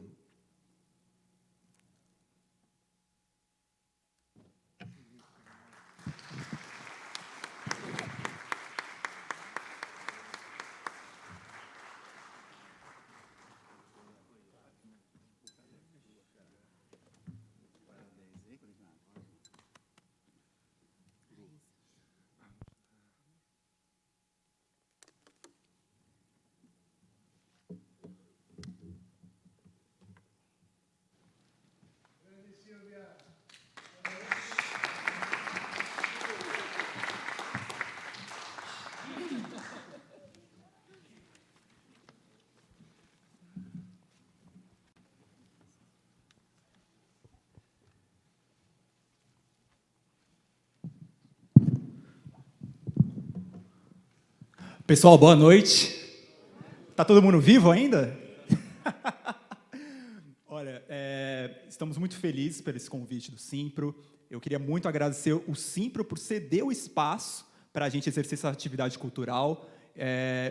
[SPEAKER 11] Pessoal, boa noite. Está todo mundo vivo ainda? Olha, estamos muito felizes por esse convite do Simpro. Eu queria muito agradecer o Simpro por ceder o espaço para a gente exercer essa atividade cultural.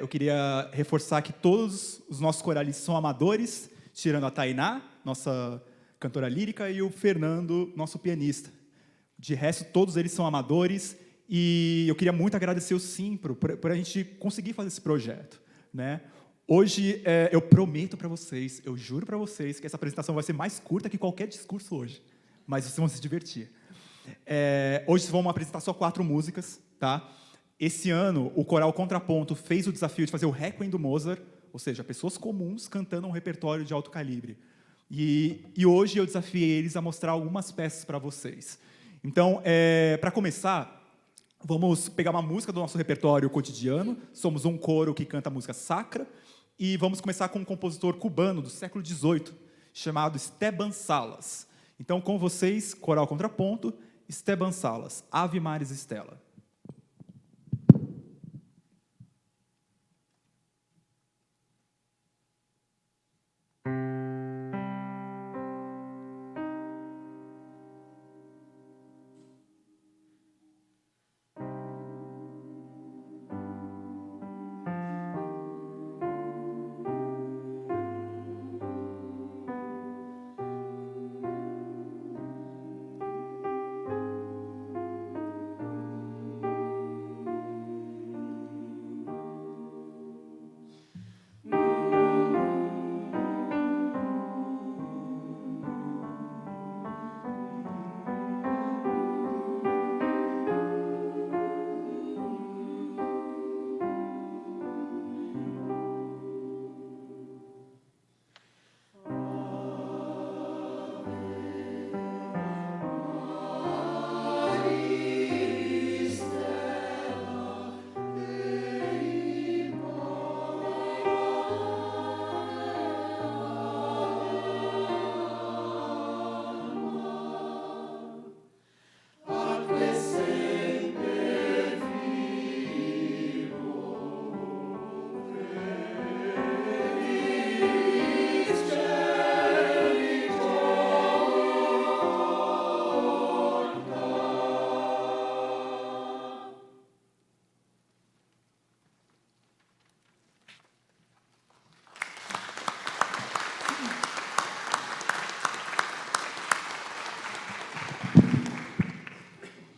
[SPEAKER 11] Eu queria reforçar que todos os nossos coralistas são amadores, tirando a Tainá, nossa cantora lírica, e o Fernando, nosso pianista. De resto, todos eles são amadores. E eu queria muito agradecer o Simpro por a gente conseguir fazer esse projeto, né? Hoje, eu prometo para vocês, eu juro para vocês que essa apresentação vai ser mais curta que qualquer discurso hoje, mas vocês vão se divertir. Hoje vamos apresentar só 4 músicas, tá? Esse ano, o Coral Contraponto fez o desafio de fazer o Requiem do Mozart, ou seja, pessoas comuns cantando um repertório de alto calibre. E hoje eu desafiei eles a mostrar algumas peças para vocês. Então, para começar, vamos pegar uma música do nosso repertório cotidiano. Somos um coro que canta música sacra. E vamos começar com um compositor cubano do século XVIII, chamado Esteban Salas. Então, com vocês, coral contraponto, Esteban Salas, Ave Maris Stella.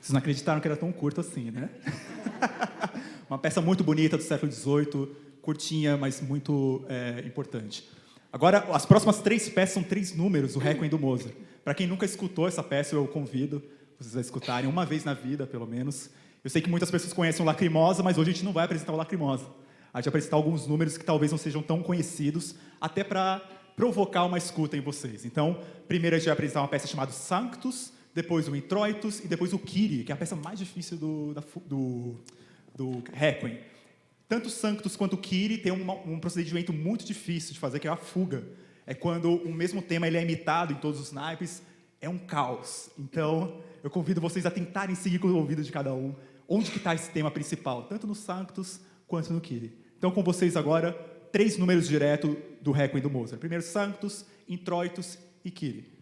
[SPEAKER 11] Vocês não acreditaram que era tão curto assim, né? Uma peça muito bonita do século XVIII, curtinha, mas muito importante. Agora, as próximas 3 peças são 3 números do Requiem do Mozart. Para quem nunca escutou essa peça, eu convido vocês a escutarem uma vez na vida, pelo menos. Eu sei que muitas pessoas conhecem o Lacrimosa, mas hoje a gente não vai apresentar o Lacrimosa. A gente vai apresentar alguns números que talvez não sejam tão conhecidos, até para provocar uma escuta em vocês. Então, primeiro a gente vai apresentar uma peça chamada Sanctus, depois o Introitus e depois o Kyrie, que é a peça mais difícil do Requiem. Tanto o Sanctus quanto o Kyrie tem um procedimento muito difícil de fazer, que é a fuga. É quando o mesmo tema ele é imitado em todos os naipes, é um caos. Então, eu convido vocês a tentarem seguir com o ouvido de cada um onde que está esse tema principal, tanto no Sanctus quanto no Kyrie. Então, com vocês agora, 3 números direto do Requiem do Mozart. Primeiro Sanctus, Introitus e Kyrie.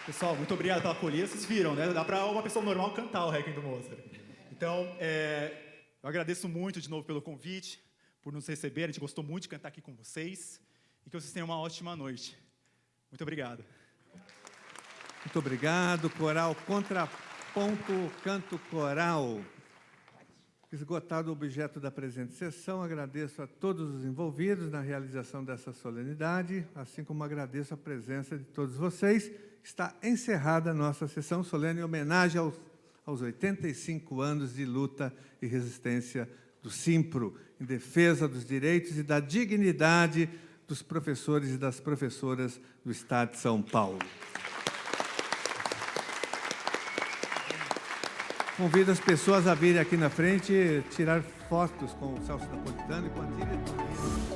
[SPEAKER 11] Pessoal, muito obrigado pela acolhida. Vocês viram, né? Dá para uma pessoa normal cantar o Requiem do Mozart. Então, eu agradeço muito de novo pelo convite, por nos receber. A gente gostou muito de cantar aqui com vocês. E que vocês tenham uma ótima noite. Muito obrigado.
[SPEAKER 1] Muito obrigado. Coral Contraponto, canto coral. Esgotado o objeto da presente sessão, agradeço a todos os envolvidos na realização dessa solenidade, assim como agradeço a presença de todos vocês. Está encerrada a nossa sessão solene em homenagem aos 85 anos de luta e resistência do Simpro, em defesa dos direitos e da dignidade dos professores e das professoras do Estado de São Paulo. Convido as pessoas a virem aqui na frente tirar fotos com o Celso Napolitano e com a diretoria.